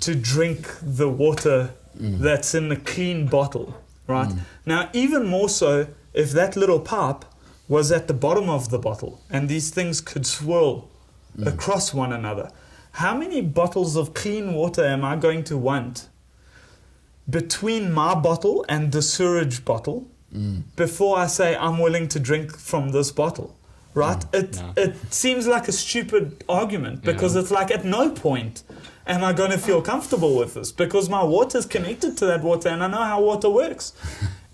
to drink the water that's in the clean bottle, right? Now, even more so, if that little pipe was at the bottom of the bottle and these things could swirl across one another, how many bottles of clean water am I going to want between my bottle and the sewage bottle before I say I'm willing to drink from this bottle? Right? It seems like a stupid argument, because it's like, at no point am I going to feel comfortable with this, because my water is connected to that water and I know how water works.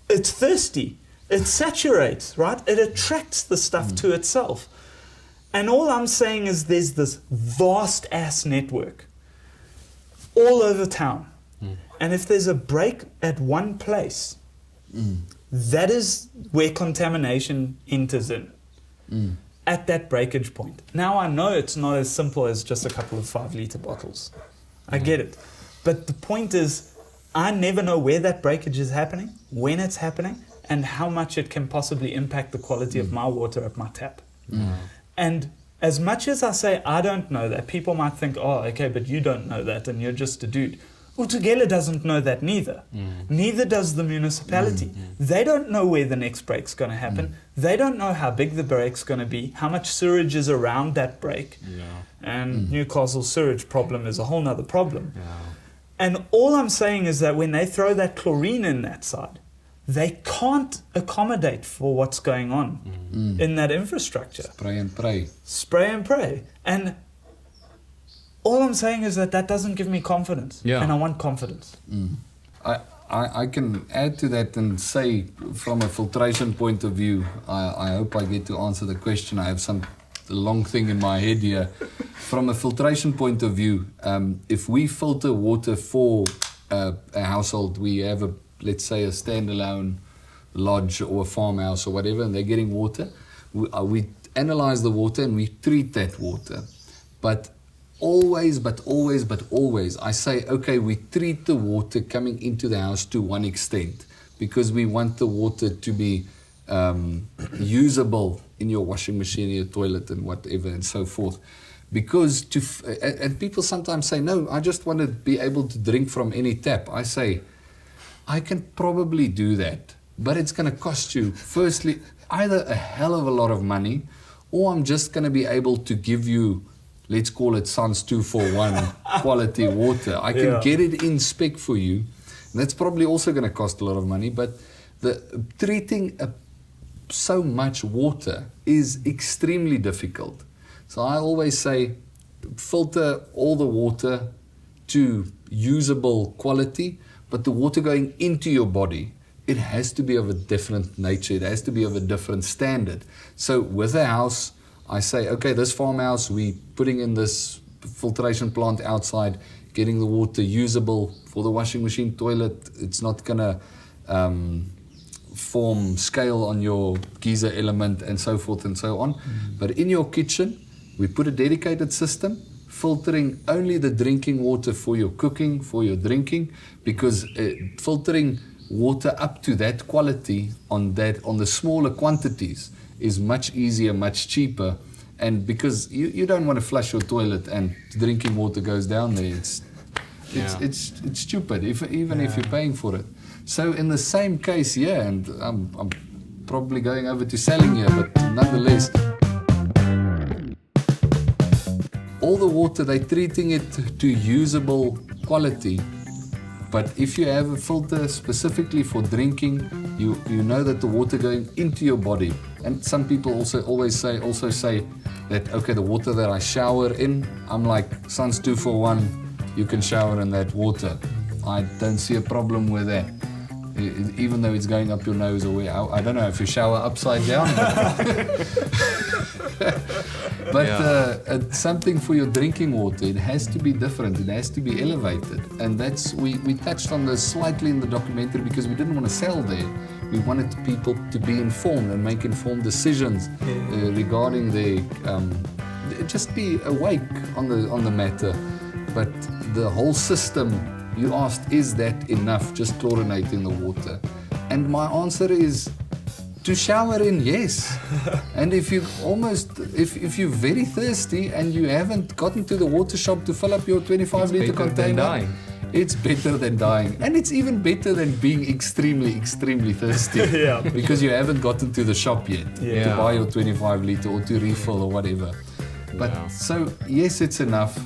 It's thirsty. It saturates, right? It attracts the stuff to itself. And all I'm saying is there's this vast ass network all over town. And if there's a break at one place, that is where contamination enters in. at that breakage point. Now I know it's not as simple as just a couple of 5-liter bottles. I get it. But the point is, I never know where that breakage is happening, when it's happening, and how much it can possibly impact the quality of my water at my tap. And as much as I say I don't know that, people might think, oh, okay, but you don't know that and you're just a dude. Utugela doesn't know that neither. Neither does the municipality. They don't know where the next break's going to happen. They don't know how big the break's going to be, how much sewage is around that break. And Newcastle's sewage problem is a whole nother problem. And all I'm saying is that when they throw that chlorine in that side, they can't accommodate for what's going on in that infrastructure.
Spray and pray.
Spray and pray. And all I'm saying is that doesn't give me confidence. And I want confidence.
I can add to that and say, from a filtration point of view, I hope I get to answer the question. I have some long thing in my head here. From a filtration point of view, if we filter water for a household, we have let's say a standalone lodge or a farmhouse or whatever, and they're getting water, we analyze the water and we treat that water. But always, I say, okay, we treat the water coming into the house to one extent, because we want the water to be usable in your washing machine, your toilet and whatever and so forth. Because and people sometimes say, no, I just want to be able to drink from any tap. I say, I can probably do that, but it's going to cost you, firstly, either a hell of a lot of money, or I'm just going to be able to give you, let's call it Sans 241 quality water. I can get it in spec for you. And that's probably also going to cost a lot of money, but treating so much water is extremely difficult. So I always say, filter all the water to usable quality, but the water going into your body, it has to be of a different nature. It has to be of a different standard. So with a house, I say, okay, this farmhouse, we putting in this filtration plant outside, getting the water usable for the washing machine, toilet. It's not going to form scale on your geyser element and so forth and so on. But in your kitchen, we put a dedicated system filtering only the drinking water for your cooking, for your drinking, because filtering water up to that quality on the smaller quantities is much easier, much cheaper. And because you don't want to flush your toilet and drinking water goes down there, it's stupid, even if you're paying for it. So in the same case here, and I'm probably going over to selling here, but nonetheless, all the water, they're treating it to usable quality. But if you have a filter specifically for drinking, you know that the water going into your body. And some people also say that, okay, the water that I shower in, I'm like, Sans 241, you can shower in that water. I don't see a problem with that. Even though it's going up your nose or where, I don't know if you shower upside down. But something for your drinking water, it has to be different, it has to be elevated. And that's, we touched on this slightly in the documentary because we didn't want to sell there. We wanted people to be informed and make informed decisions regarding their, just be awake on the matter. But the whole system, you asked, is that enough, just chlorinating the water? And my answer is, to shower in, yes. And if you're very thirsty and you haven't gotten to the water shop to fill up your 25-liter container, it's better than dying. And it's even better than being extremely, extremely thirsty. Because you haven't gotten to the shop yet to buy your 25-liter or to refill or whatever. But so, yes, it's enough,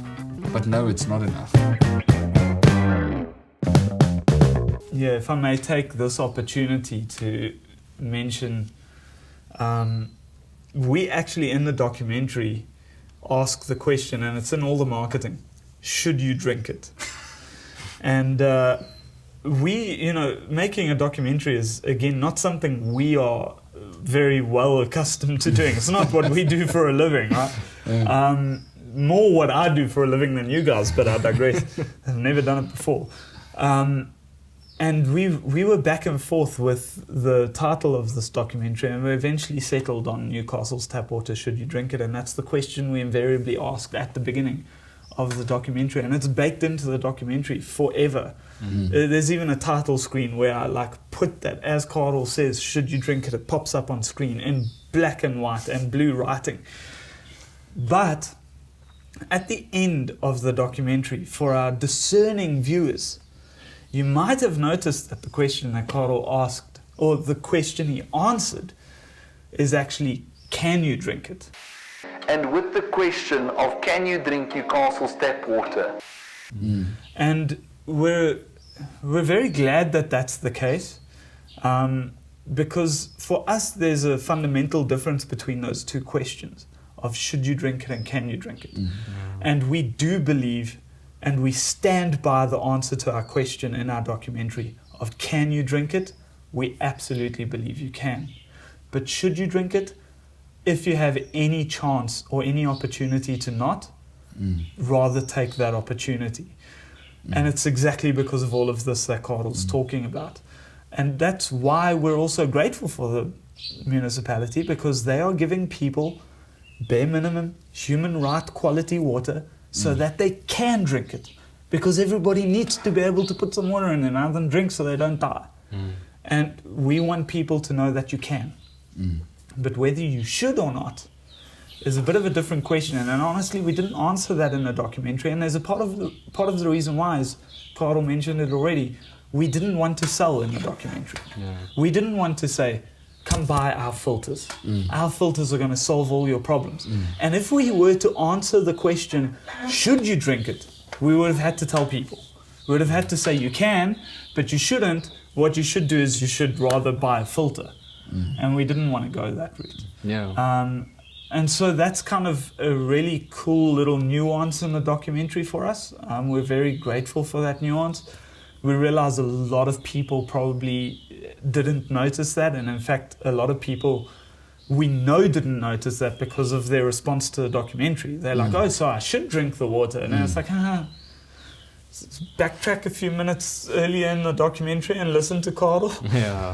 but no, it's not enough.
Yeah, if I may take this opportunity to mention, we actually in the documentary ask the question, and it's in all the marketing, should you drink it? And making a documentary is, again, not something we are very well accustomed to doing. It's not what we do for a living, right? More what I do for a living than you guys, but I digress. I've never done it before. And we were back and forth with the title of this documentary, and we eventually settled on Newcastle's tap water, should you drink it? And that's the question we invariably asked at the beginning of the documentary, and it's baked into the documentary forever. There's even a title screen where I put that, as Carl says, should you drink it? It pops up on screen in black and white and blue writing. But at the end of the documentary, for our discerning viewers, you might have noticed that the question that Carl asked, or the question he answered, is actually, can you drink it?
And with the question of can you drink Newcastle's tap water?
And we're very glad that that's the case, because for us there's a fundamental difference between those two questions of should you drink it and can you drink it. And we do believe, and we stand by the answer to our question in our documentary of can you drink it? We absolutely believe you can. But should you drink it? If you have any chance or any opportunity to not, rather take that opportunity. And it's exactly because of all of this that Carl's talking about. And that's why we're also grateful for the municipality, because they are giving people bare minimum human right quality water so that they can drink it. Because everybody needs to be able to put some water in their mouth and drink so they don't die. And we want people to know that you can. But whether you should or not is a bit of a different question. And honestly, we didn't answer that in the documentary. And there's a part of the reason why, is Carl mentioned it already, we didn't want to sell in the documentary. We didn't want to say, come buy our filters. Our filters are going to solve all your problems. And if we were to answer the question, should you drink it? We would have had to tell people. We would have had to say you can, but you shouldn't. What you should do is you should rather buy a filter. And we didn't want to go that route. And so that's kind of a really cool little nuance in the documentary for us. We're very grateful for that nuance. We realize a lot of people probably didn't notice that, and in fact a lot of people we know didn't notice that because of their response to the documentary. They're like, oh, so I should drink the water. And it's like, backtrack a few minutes earlier in the documentary and listen to Carl.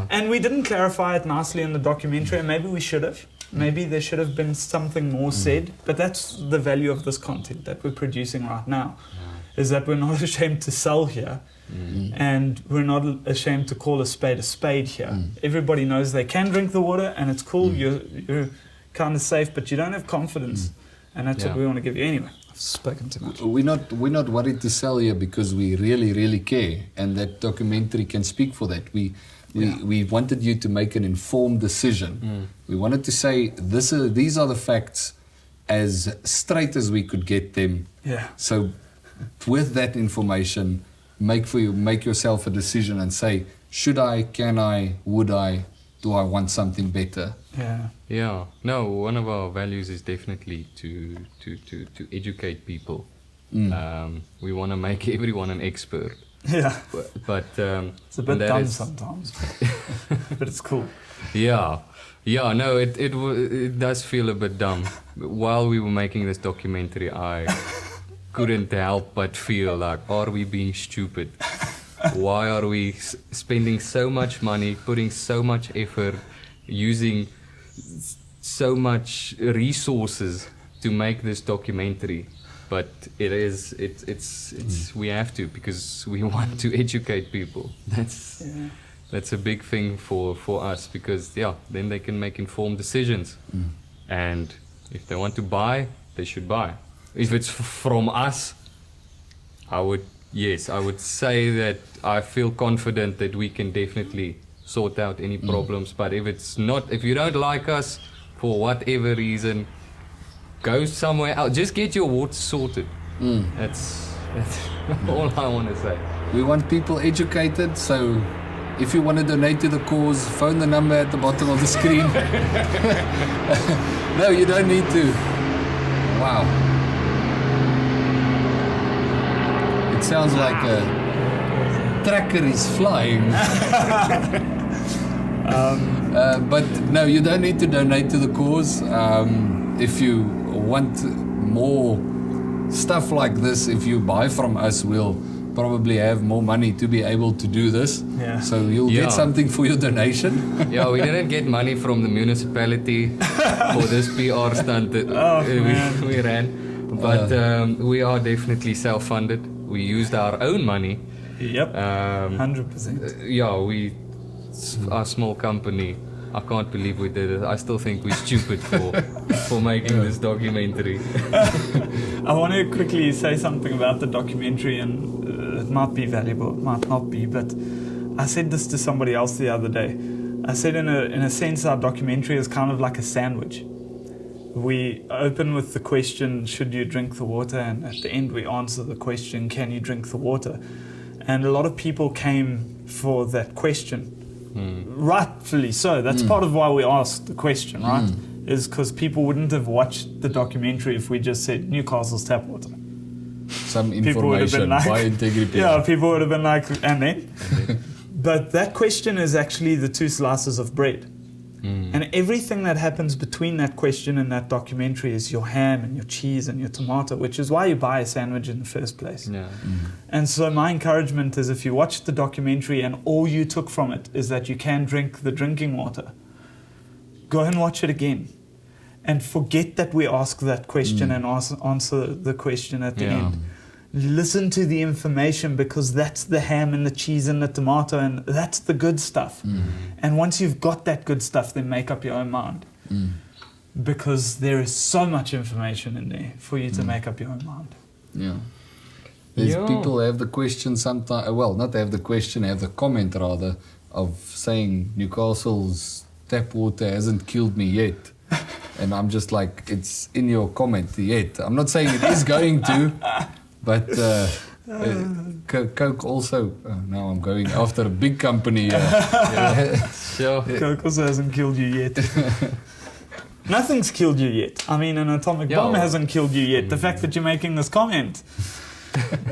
And we didn't clarify it nicely in the documentary, and maybe we should have. Maybe there should have been something more said, but that's the value of this content that we're producing right now, is that we're not ashamed to sell here, and we're not ashamed to call a spade here. Everybody knows they can drink the water, and it's cool, you're kind of safe, but you don't have confidence, and that's what we want to give you anyway. I've spoken too much.
We're not worried to sell here because we really, really care, and that documentary can speak for that. We wanted you to make an informed decision. We wanted to say these are the facts as straight as we could get them. So with that information, make yourself a decision and say, should I, can I, would I, do I want something better?
No, one of our values is definitely to educate people. We want to make everyone an expert. But
it's a bit dumb sometimes, but it's cool.
No, it does feel a bit dumb. While we were making this documentary, I couldn't help but feel like, are we being stupid? Why are we spending so much money, putting so much effort, using so much resources to make this documentary? But we have to, because we want to educate people. That's a big thing for us, because then they can make informed decisions. And if they want to buy, they should buy. If it's from us, I would say that I feel confident that we can definitely sort out any problems. But if you don't like us for whatever reason, go somewhere else. Just get your water sorted. That's all I want to say.
We want people educated, so if you want to donate to the cause, phone the number at the bottom of the screen. No, you don't need to. Wow. It sounds like a tracker is flying. But no, you don't need to donate to the cause. If you want more stuff like this, if you buy from us, we'll probably have more money to be able to do this.
Yeah.
So you'll
Yeah.
get something for your donation.
Yeah, we didn't get money from the municipality for this PR stunt that
man.
we ran. But we are definitely self-funded. We used our own money.
Yep. 100%.
Yeah, we are a small company. I can't believe we did it. I still think we're stupid for making this documentary.
I want to quickly say something about the documentary, and it might be valuable, it might not be, but I said this to somebody else the other day. I said in a sense our documentary is kind of like a sandwich. We open with the question, should you drink the water? And at the end we answer the question, can you drink the water? And a lot of people came for that question. Rightfully so. That's part of why we asked the question, right? Is because people wouldn't have watched the documentary if we just said Newcastle's tap water.
Some
People would have
information
been like,
by integrity.
yeah, people would have been like, and then? But that question is actually the two slices of bread. And everything that happens between that question and that documentary is your ham and your cheese and your tomato, which is why you buy a sandwich in the first place.
Yeah.
And so my encouragement is if you watch the documentary and all you took from it is that you can drink the drinking water, go and watch it again. And forget that we ask that question and answer the question at the end. Listen to the information, because that's the ham and the cheese and the tomato, and that's the good stuff. And once you've got that good stuff, then make up your own mind. Because there is so much information in there for you to make up your own mind.
Yeah. There's
Yeah.
people have the question sometimes, well, not have the question, have the comment rather, of saying Newcastle's tap water hasn't killed me yet. And I'm just like, it's in your comment yet. I'm not saying it is going to, but Coke also, now I'm going after a big company.
Sure.
Coke also hasn't killed you yet. Nothing's killed you yet. I mean, an atomic
Yeah.
bomb hasn't killed you yet. The fact that you're making this comment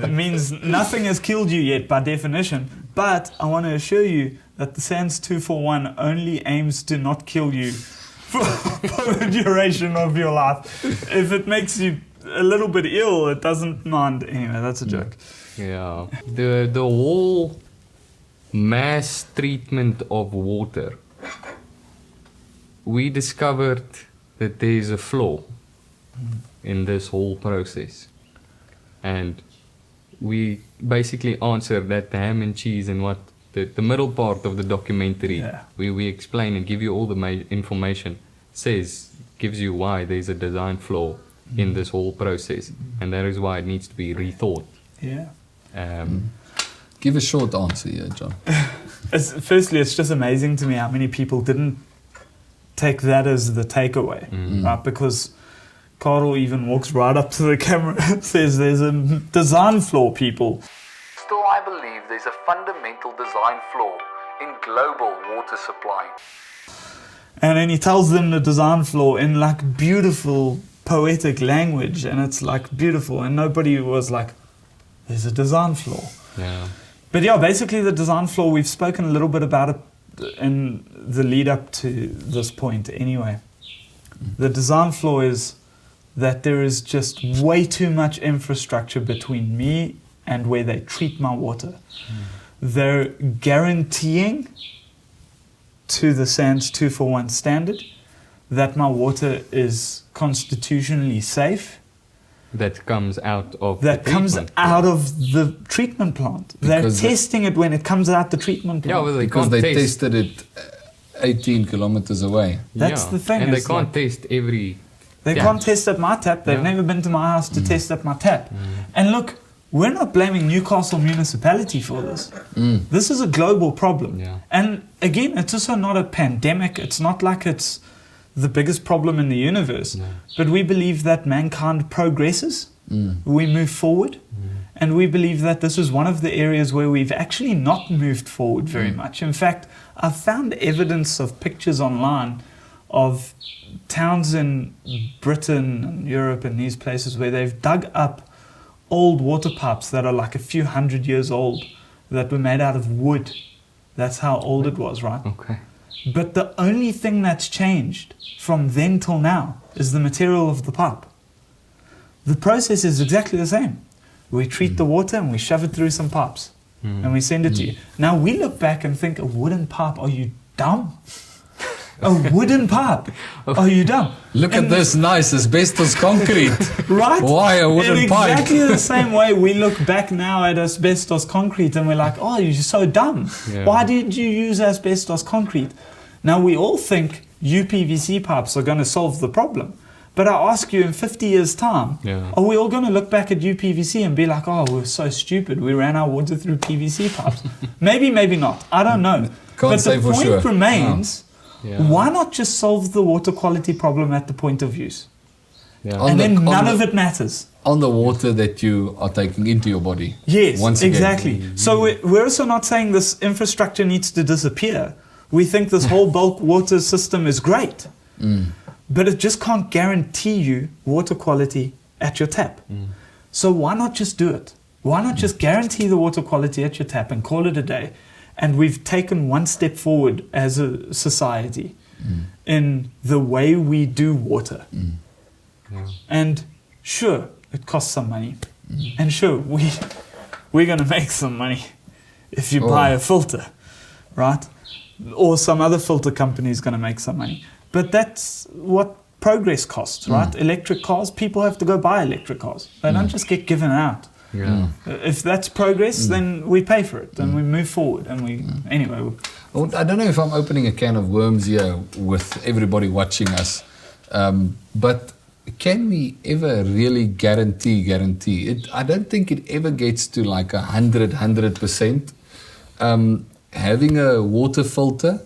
means nothing has killed you yet by definition. But I want to assure you that the SANS 241 only aims to not kill you for the duration of your life. If it makes you a little bit ill, it doesn't mind. Anyway, that's a joke.
Yeah. The whole mass treatment of water, we discovered that there is a flaw in this whole process. And we basically answered that the ham and cheese and what the middle part of the documentary,
Yeah.
we explain and give you all the information, gives you why there's a design flaw in this whole process. And that is why it needs to be rethought.
Yeah.
Give a short answer here, John.
Firstly, it's just amazing to me how many people didn't take that as the takeaway, right? Because Carl even walks right up to the camera and says there's a design flaw, people.
Still, I believe there's a fundamental design flaw in global water supply.
And then he tells them the design flaw in like beautiful poetic language, and it's like beautiful, and nobody was like, there's a design flaw.
Yeah.
But yeah, basically the design flaw, we've spoken a little bit about it in the lead up to this point anyway. The design flaw is that there is just way too much infrastructure between me and where they treat my water. They're guaranteeing to the SANS 241 standard that my water is constitutionally safe,
That comes out of
that
the
comes
treatment
out
plant.
of the treatment plant.
Because
They're testing it when it comes out the treatment plant.
Yeah, well, they
Because
can't
they
test.
tested it 18 kilometers away.
That's
Yeah.
the thing,
And they
it's
can't
like-
test every.
They
Yeah.
can't test at my tap. They've
Yeah.
never been to my house to test at my tap. And look, we're not blaming Newcastle municipality for this. This is a global problem.
Yeah.
And again, it's also not a pandemic. It's not like it's the biggest problem in the universe. But we believe that mankind progresses. We move forward. And we believe that this is one of the areas where we've actually not moved forward very much. In fact, I've found evidence of pictures online of towns in Britain and Europe and these places where they've dug up old water pipes that are like a few hundred years old that were made out of wood. That's how old it was, right?
Okay.
But the only thing that's changed from then till now is the material of the pipe. The process is exactly the same. We treat the water and we shove it through some pipes and we send it to you. Now we look back and think, a wooden pipe, are you dumb? A wooden pipe, are you dumb?
Look
And
at this nice asbestos concrete.
Right?
Why a wooden
In
pipe?
exactly the same way we look back now at asbestos concrete and we're like, oh, you're so dumb.
Yeah.
Why did you use asbestos concrete? Now we all think UPVC pipes are going to solve the problem. But I ask you, in 50 years' time, are we all going to look back at UPVC and be like, oh, we're so stupid, we ran our water through PVC pipes? Maybe, maybe not. I don't know.
Can't say
but the
for
point
sure.
remains,
Yeah.
why not just solve the water quality problem at the point of use?
Yeah.
On
And
the-
then
on
none
the-
of it matters.
On the water that you are taking into your body.
Yes,
Once again.
exactly. So we're also not saying this infrastructure needs to disappear. We think this whole bulk water system is great. But it just can't guarantee you water quality at your tap. So why not just do it? Why not just guarantee the water quality at your tap and call it a day? And we've taken one step forward as a society in the way we do water. And sure, it costs some money. And sure, we're going to make some money if you buy a filter, right? Or some other filter company is going to make some money. But that's what progress costs, right? Electric cars, people have to go buy electric cars. They don't just get given out.
Yeah.
If that's progress, then we pay for it and we move forward. And we, anyway,
Well, I don't know if I'm opening a can of worms here with everybody watching us, but can we ever really guarantee it? I don't think it ever gets to like 100%. Having a water filter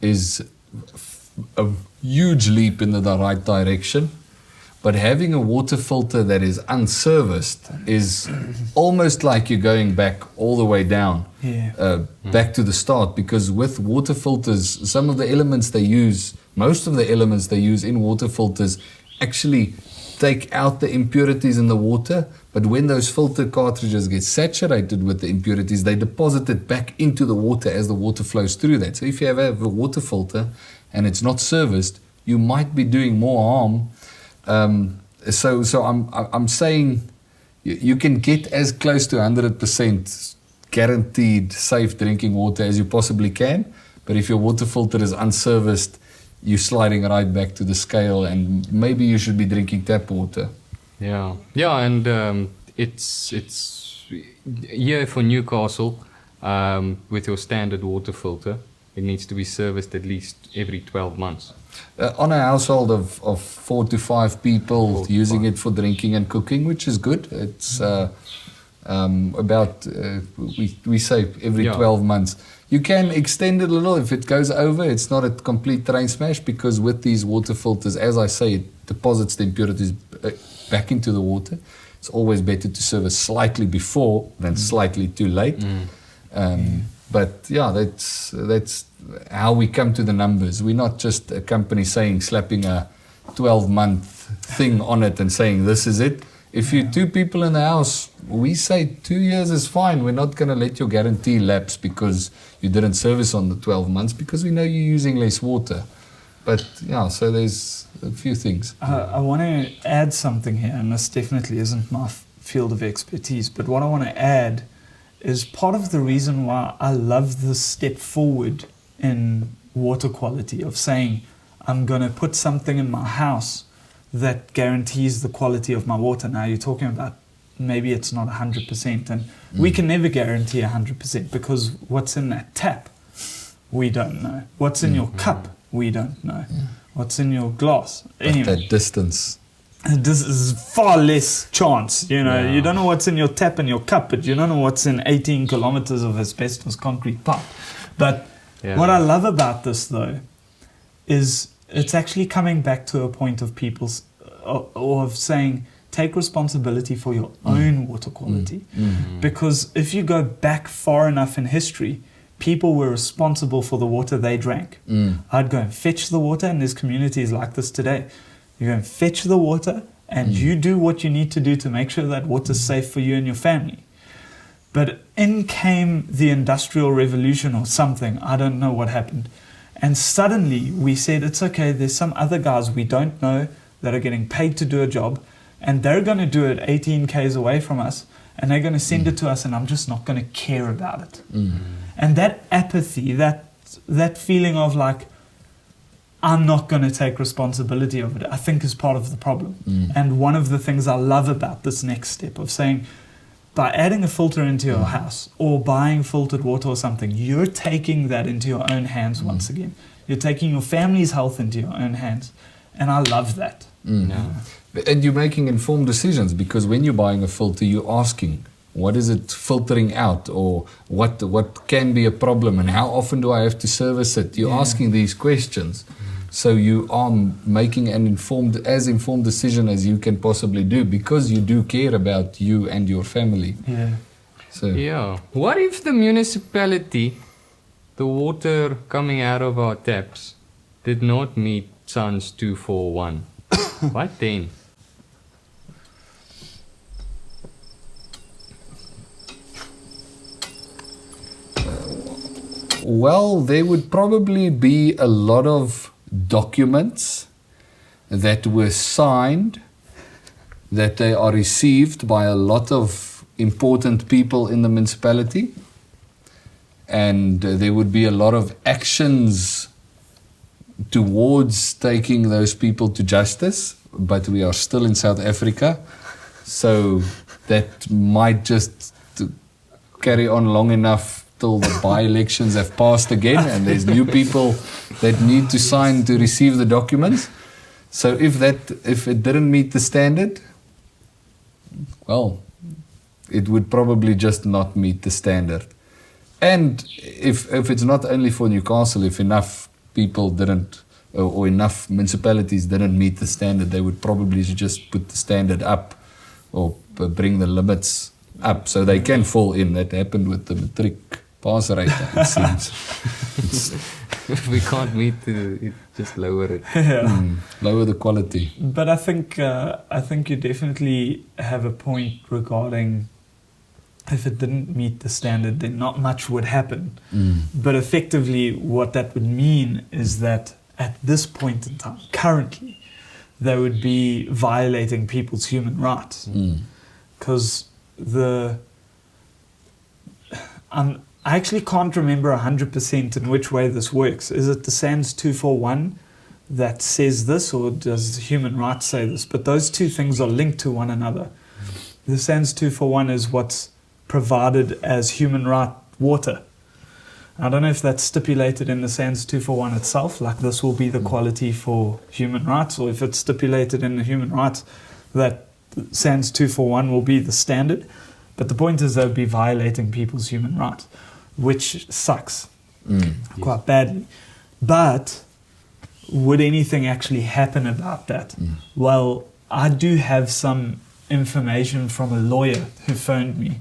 is a huge leap in the right direction. But having a water filter that is unserviced is almost like you're going back all the way down, back to the start. Because with water filters, some of the elements they use, most of the elements they use in water filters actually take out the impurities in the water. But when those filter cartridges get saturated with the impurities, they deposit it back into the water as the water flows through that. So if you have a water filter and it's not serviced, you might be doing more harm. So I'm saying you can get as close to 100% guaranteed safe drinking water as you possibly can, but if your water filter is unserviced, you're sliding right back to the scale, and maybe you should be drinking tap water.
Yeah, and it's here for Newcastle with your standard water filter. It needs to be serviced at least every 12 months.
On a household of 4 to 5 people using it for drinking and cooking, which is good. It's about, we say every 12 months. You can extend it a little if it goes over. It's not a complete train smash, because with these water filters, as I say, it deposits the impurities back into the water. It's always better to service slightly before than slightly too late. But yeah, that's how we come to the numbers. We're not just a company slapping a 12-month thing on it and saying this is it. If you're 2 people in the house, we say 2 years is fine. We're not going to let your guarantee lapse because you didn't service on the 12 months, because we know you're using less water. But yeah, so there's a few things.
I want to add something here, and this definitely isn't my field of expertise, but what I want to add is part of the reason why I love this step forward in water quality, of saying I'm going to put something in my house that guarantees the quality of my water. Now you're talking about maybe it's not 100%, and we can never guarantee 100%, because what's in that tap, we don't know. What's in your cup, we don't know. What's in your glass. Anyway,
That distance.
this is far less chance, you know. You don't know what's in your tap and your cup, but you don't know what's in 18 kilometers of asbestos concrete pipe. But what I love about this, though, is it's actually coming back to a point of people's, or of saying, take responsibility for your own water quality. Because if you go back far enough in history, people were responsible for the water they drank. I'd go and fetch the water, and there's communities like this today. You go and fetch the water, and you do what you need to do to make sure that water's safe for you and your family. But in came the Industrial Revolution or something. I don't know what happened. And suddenly we said, it's okay, there's some other guys we don't know that are getting paid to do a job, and they're going to do it 18 k's away from us, and they're going to send it to us, and I'm just not going to care about it. And that apathy, that feeling of like, I'm not going to take responsibility of it, I think is part of the problem. And one of the things I love about this next step of saying, by adding a filter into your house or buying filtered water or something, you're taking that into your own hands once again. You're taking your family's health into your own hands. And I love that.
And you're making informed decisions, because when you're buying a filter, you're asking, what is it filtering out, or what can be a problem, and how often do I have to service it? You're asking these questions. So you are making an informed decision as you can possibly do, because you do care about you and your family. So
Yeah. What if the municipality, the water coming out of our taps, did not meet SANS 241? What then?
Well, there would probably be a lot of documents that were signed, that they are received by a lot of important people in the municipality, and there would be a lot of actions towards taking those people to justice, but we are still in South Africa, so that might just carry on long enough till the by-elections have passed again and there's new people that need to sign to receive the documents. So if it didn't meet the standard, well, it would probably just not meet the standard. And if it's not only for Newcastle, if enough people didn't, or enough municipalities didn't meet the standard, they would probably just put the standard up or bring the limits up so they can fall in. That happened with the matric pass rate, it seems.
If we can't meet it, just lower it.
Lower the quality.
But I think you definitely have a point regarding, if it didn't meet the standard, then not much would happen. But effectively, what that would mean is that at this point in time, currently, they would be violating people's human rights. Because I actually can't remember 100% in which way this works. Is it the SANS 241 that says this, or does human rights say this? But those two things are linked to one another. The SANS 241 is what's provided as human right water. I don't know if that's stipulated in the SANS 241 itself, like this will be the quality for human rights, or if it's stipulated in the human rights that SANS 241 will be the standard. But the point is they'll be violating people's human rights, which sucks quite badly. But would anything actually happen about that? Well, I do have some information from a lawyer who phoned me.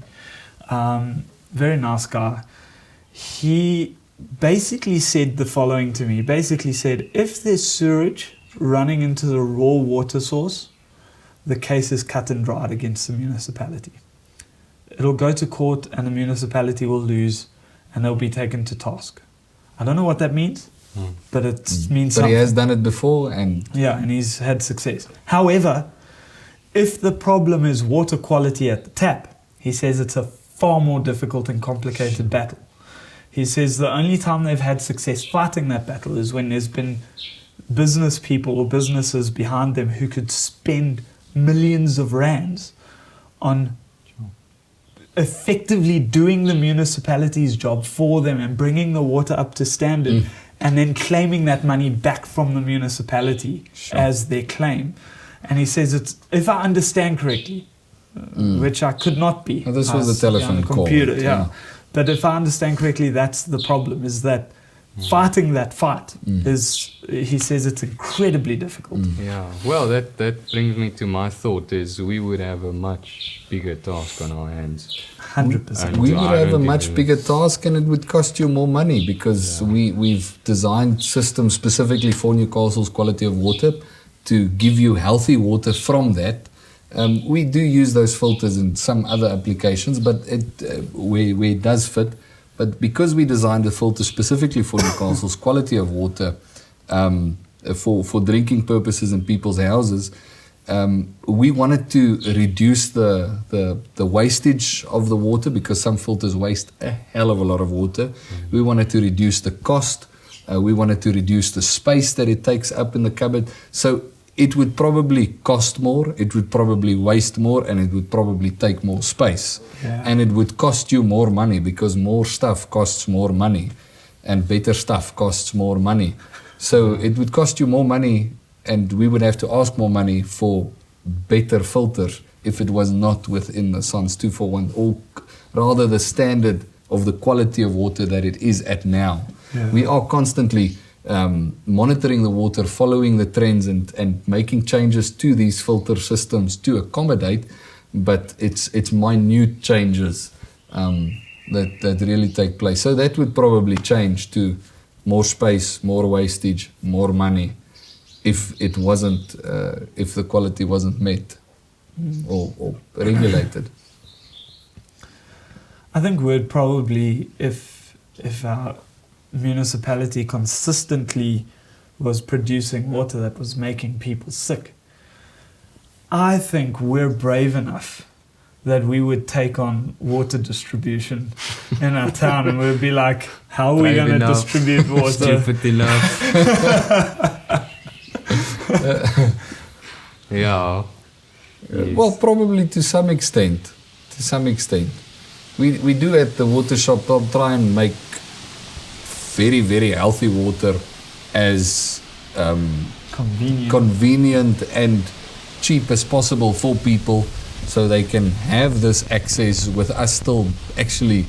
Very nice guy. He basically said the following to me. Basically said, if there's sewage running into the raw water source, the case is cut and dried against the municipality. It'll go to court and the municipality will lose and they'll be taken to task. I don't know what that means, but it means
But
something.
he has done it before, and
Yeah, and he's had success. However, if the problem is water quality at the tap, he says it's a far more difficult and complicated battle. He says the only time they've had success fighting that battle is when there's been business people or businesses behind them who could spend millions of rands on effectively doing the municipality's job for them and bringing the water up to standard and then claiming that money back from the municipality as their claim. And he says it's, if I understand correctly, which I could not be.
This
I
was the telephone
on the
call.
computer, yeah. But if I understand correctly, that's the problem, is that fighting that fight is, he says it's incredibly difficult.
Yeah, well, that brings me to my thought is we would have a much bigger task on our hands.
100%.
we
I
would have a
don't
much
think
bigger task, and it would cost you more money, because we've designed systems specifically for Newcastle's quality of water to give you healthy water from that. We do use those filters in some other applications, but where it does fit. But because we designed the filter specifically for Newcastle's quality of water for drinking purposes in people's houses, we wanted to reduce the wastage of the water because some filters waste a hell of a lot of water. We wanted to reduce the cost. We wanted to reduce the space that it takes up in the cupboard. So it would probably cost more, it would probably waste more, and it would probably take more space.
Yeah.
And it would cost you more money because more stuff costs more money and better stuff costs more money. So it would cost you more money and we would have to ask more money for better filters if it was not within the SANS 241 or rather the standard of the quality of water that it is at now.
Yeah.
We are constantly monitoring the water, following the trends and making changes to these filter systems to accommodate, but it's minute changes that really take place. So that would probably change to more space, more wastage, more money if it wasn't, if the quality wasn't met or regulated.
I think we'd probably, if our municipality consistently was producing water that was making people sick, I think we're brave enough that we would take on water distribution in our town and we'd be like, how are we going to distribute water?
Stupid enough. Yeah. Yes.
Well, probably to some extent. We do at the water shop try and make very, very healthy water as convenient and cheap as possible for people so they can have this access with us still actually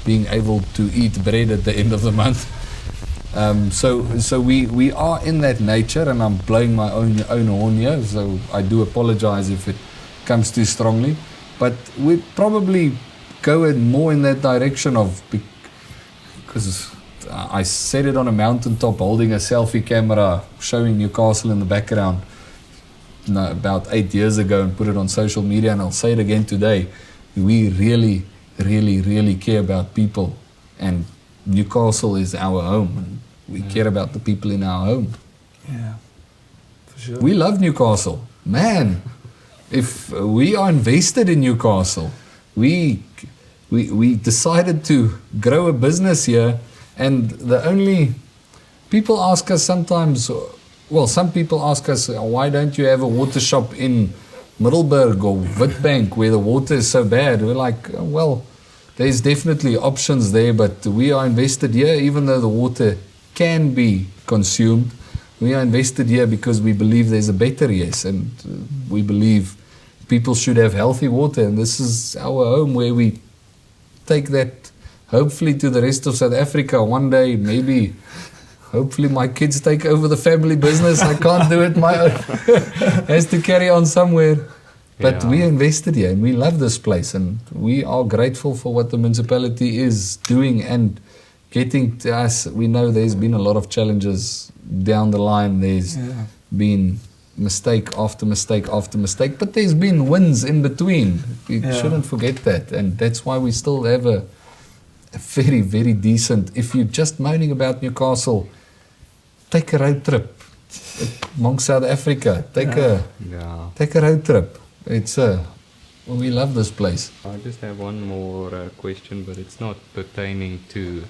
being able to eat bread at the end of the month. So we are in that nature, and I'm blowing my own horn here, so I do apologize if it comes too strongly, but we'd probably go more in that direction of, because I set it on a mountaintop holding a selfie camera showing Newcastle in the background about 8 years ago and put it on social media, and I'll say it again today. We really, really, really care about people, and Newcastle is our home, and we care about the people in our home.
Yeah, for sure.
We love Newcastle. Man, if we are invested in Newcastle, we decided to grow a business here, and the only people ask us sometimes, well, some people ask us, why don't you have a water shop in Middelburg or Witbank where the water is so bad? We're like, well, there's definitely options there, but we are invested here, even though the water can be consumed. We are invested here because we believe there's a better yes, and we believe people should have healthy water, and this is our home where we take that hopefully to the rest of South Africa one day. Maybe hopefully my kids take over the family business. I can't do it my own. Has to carry on somewhere. But we invested here and we love this place, and we are grateful for what the municipality is doing and getting to us. We know there's been a lot of challenges down the line. There's been mistake after mistake after mistake, but there's been wins in between. We shouldn't forget that, and that's why we still have a very, very decent. If you're just moaning about Newcastle, take a road trip among South Africa. Take a road trip. It's we love this place.
I just have one more question, but it's not pertaining to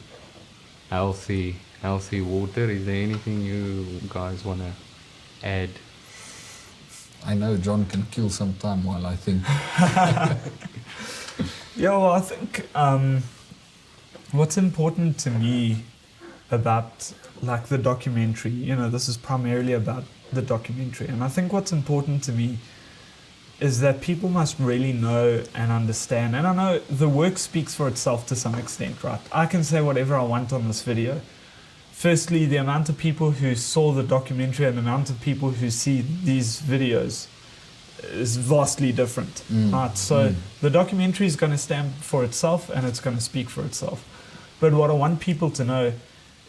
healthy water. Is there anything you guys want to add?
I know John can kill some time while I think.
Yeah, well, I think what's important to me about like the documentary, this is primarily about the documentary, and I think what's important to me is that people must really know and understand, and I know the work speaks for itself to some extent, right? I can say whatever I want on this video. Firstly, the amount of people who saw the documentary and the amount of people who see these videos is vastly different, right? So the documentary is going to stand for itself and it's going to speak for itself. But what I want people to know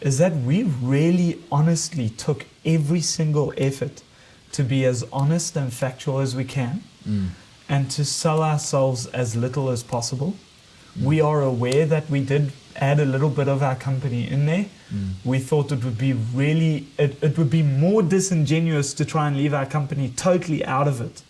is that we really honestly took every single effort to be as honest and factual as we can and to sell ourselves as little as possible. We are aware that we did add a little bit of our company in there. We thought it would be really, it would be more disingenuous to try and leave our company totally out of it.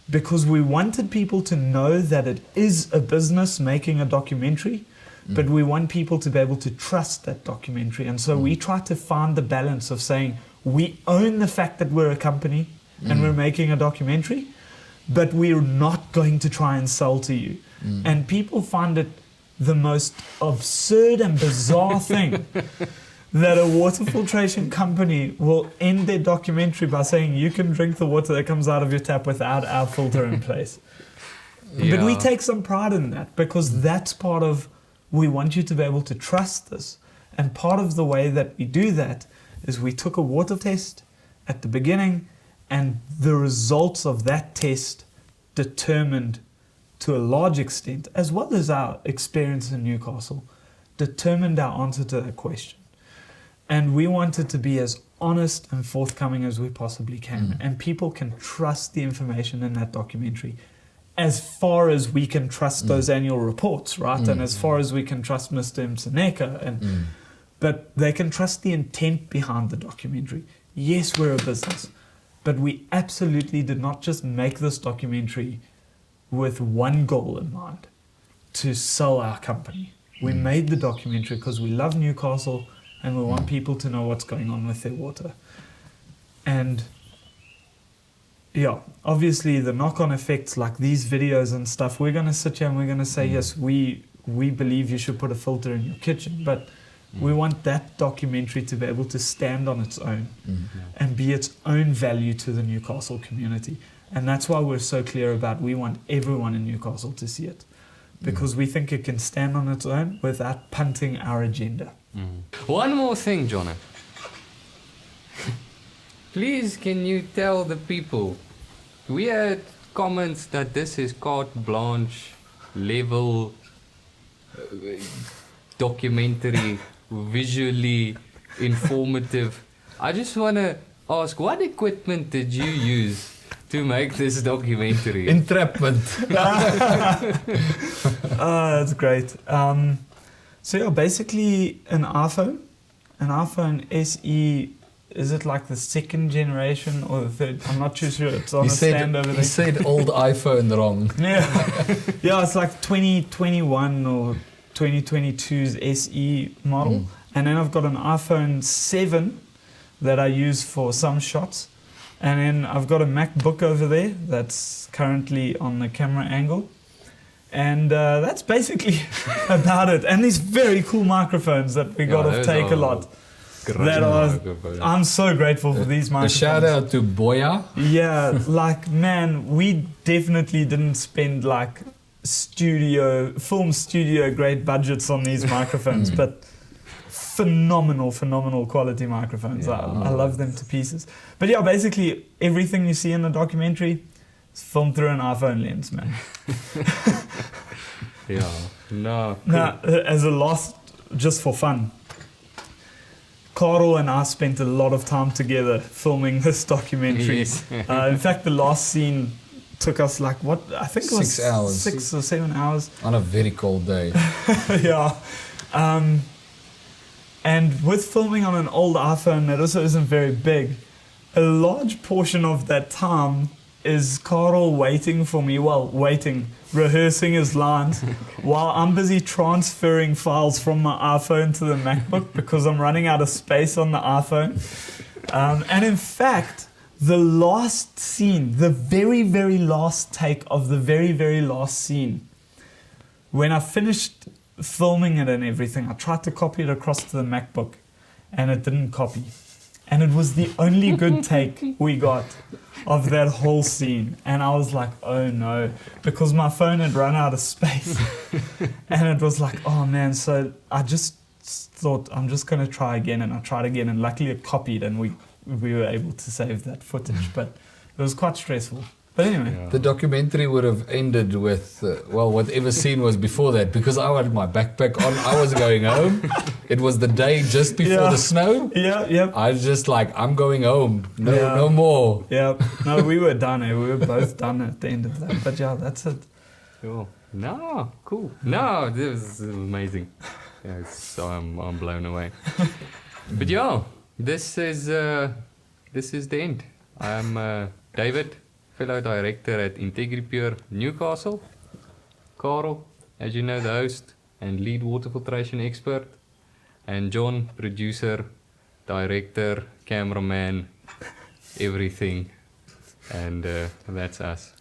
Because we wanted people to know that it is a business making a documentary, but we want people to be able to trust that documentary. And so we try to find the balance of saying we own the fact that we're a company and we're making a documentary, but we're not going to try and sell to you. And people find it the most absurd and bizarre thing that a water filtration company will end their documentary by saying you can drink the water that comes out of your tap without our filter in place. But we take some pride in that because that's part of, we want you to be able to trust this. And part of the way that we do that is we took a water test at the beginning, and the results of that test determined to a large extent, as well as our experience in Newcastle, determined our answer to that question. And we wanted to be as honest and forthcoming as we possibly can. And people can trust the information in that documentary as far as we can trust those annual reports, right? And as far as we can trust Mr. Mtsaneka. And but they can trust the intent behind the documentary. Yes, we're a business, but we absolutely did not just make this documentary with one goal in mind, to sell our company. We made the documentary because we love Newcastle and we want people to know what's going on with their water. And yeah, obviously the knock-on effects like these videos and stuff, we're going to sit here and we're going to say, yes, we believe you should put a filter in your kitchen, but we want that documentary to be able to stand on its own and be its own value to the Newcastle community. And that's why we're so clear about we want everyone in Newcastle to see it, because we think it can stand on its own without punting our agenda.
One more thing, Jono. Please, can you tell the people, we had comments that this is carte blanche level documentary, visually informative. I just want to ask, what equipment did you use to make this documentary?
Entrapment.
That's great. So yeah, basically an iPhone SE. Is it like the second generation or the third? I'm not too sure. It's on a stand over there.
He said old iPhone wrong.
Yeah, it's like 2021 or 2022's SE model. And then I've got an iPhone 7 that I use for some shots. And then I've got a MacBook over there that's currently on the camera angle. And that's basically about it. And these very cool microphones that we got off Take a Lot. I'm so grateful for these
A
microphones.
shout out to Boya.
Yeah, like, man, we definitely didn't spend like film studio grade budgets on these microphones, but phenomenal quality microphones. I love them to pieces. But yeah, basically everything you see in the documentary is filmed through an iPhone lens, man.
Cool.
Now, as a last, just for fun, Carl and I spent a lot of time together filming this documentary.
Yes.
In fact, the last scene took us like, what? I think it was
6 hours.
6 or 7 hours.
On a very cold day.
Yeah. And with filming on an old iPhone that also isn't very big, a large portion of that time is Carl waiting for me, rehearsing his lines, while I'm busy transferring files from my iPhone to the MacBook because I'm running out of space on the iPhone. And in fact, the last scene, the very, very last take of the very, very last scene, when I finished filming it and everything, I tried to copy it across to the MacBook and it didn't copy. And it was the only good take we got of that whole scene. And I was like, oh no, because my phone had run out of space. And it was like, oh man. So I just thought, I'm just going to try again. And I tried again. And luckily it copied and we were able to save that footage. But it was quite stressful. But anyway.
The documentary would have ended with, whatever scene was before that, because I had my backpack on. I was going home. It was the day just before the snow.
Yeah.
I was just like, I'm going home. No more.
Yeah. No, we were done. We were both done at the end of that. But yeah, that's it.
Cool. No, cool. No, this is amazing. Yes, I'm blown away. But yeah, this is the end. I'm David, fellow director at IntegriPure Newcastle. Carl, as you know, the host and lead water filtration expert. And John, producer, director, cameraman, everything. And that's us.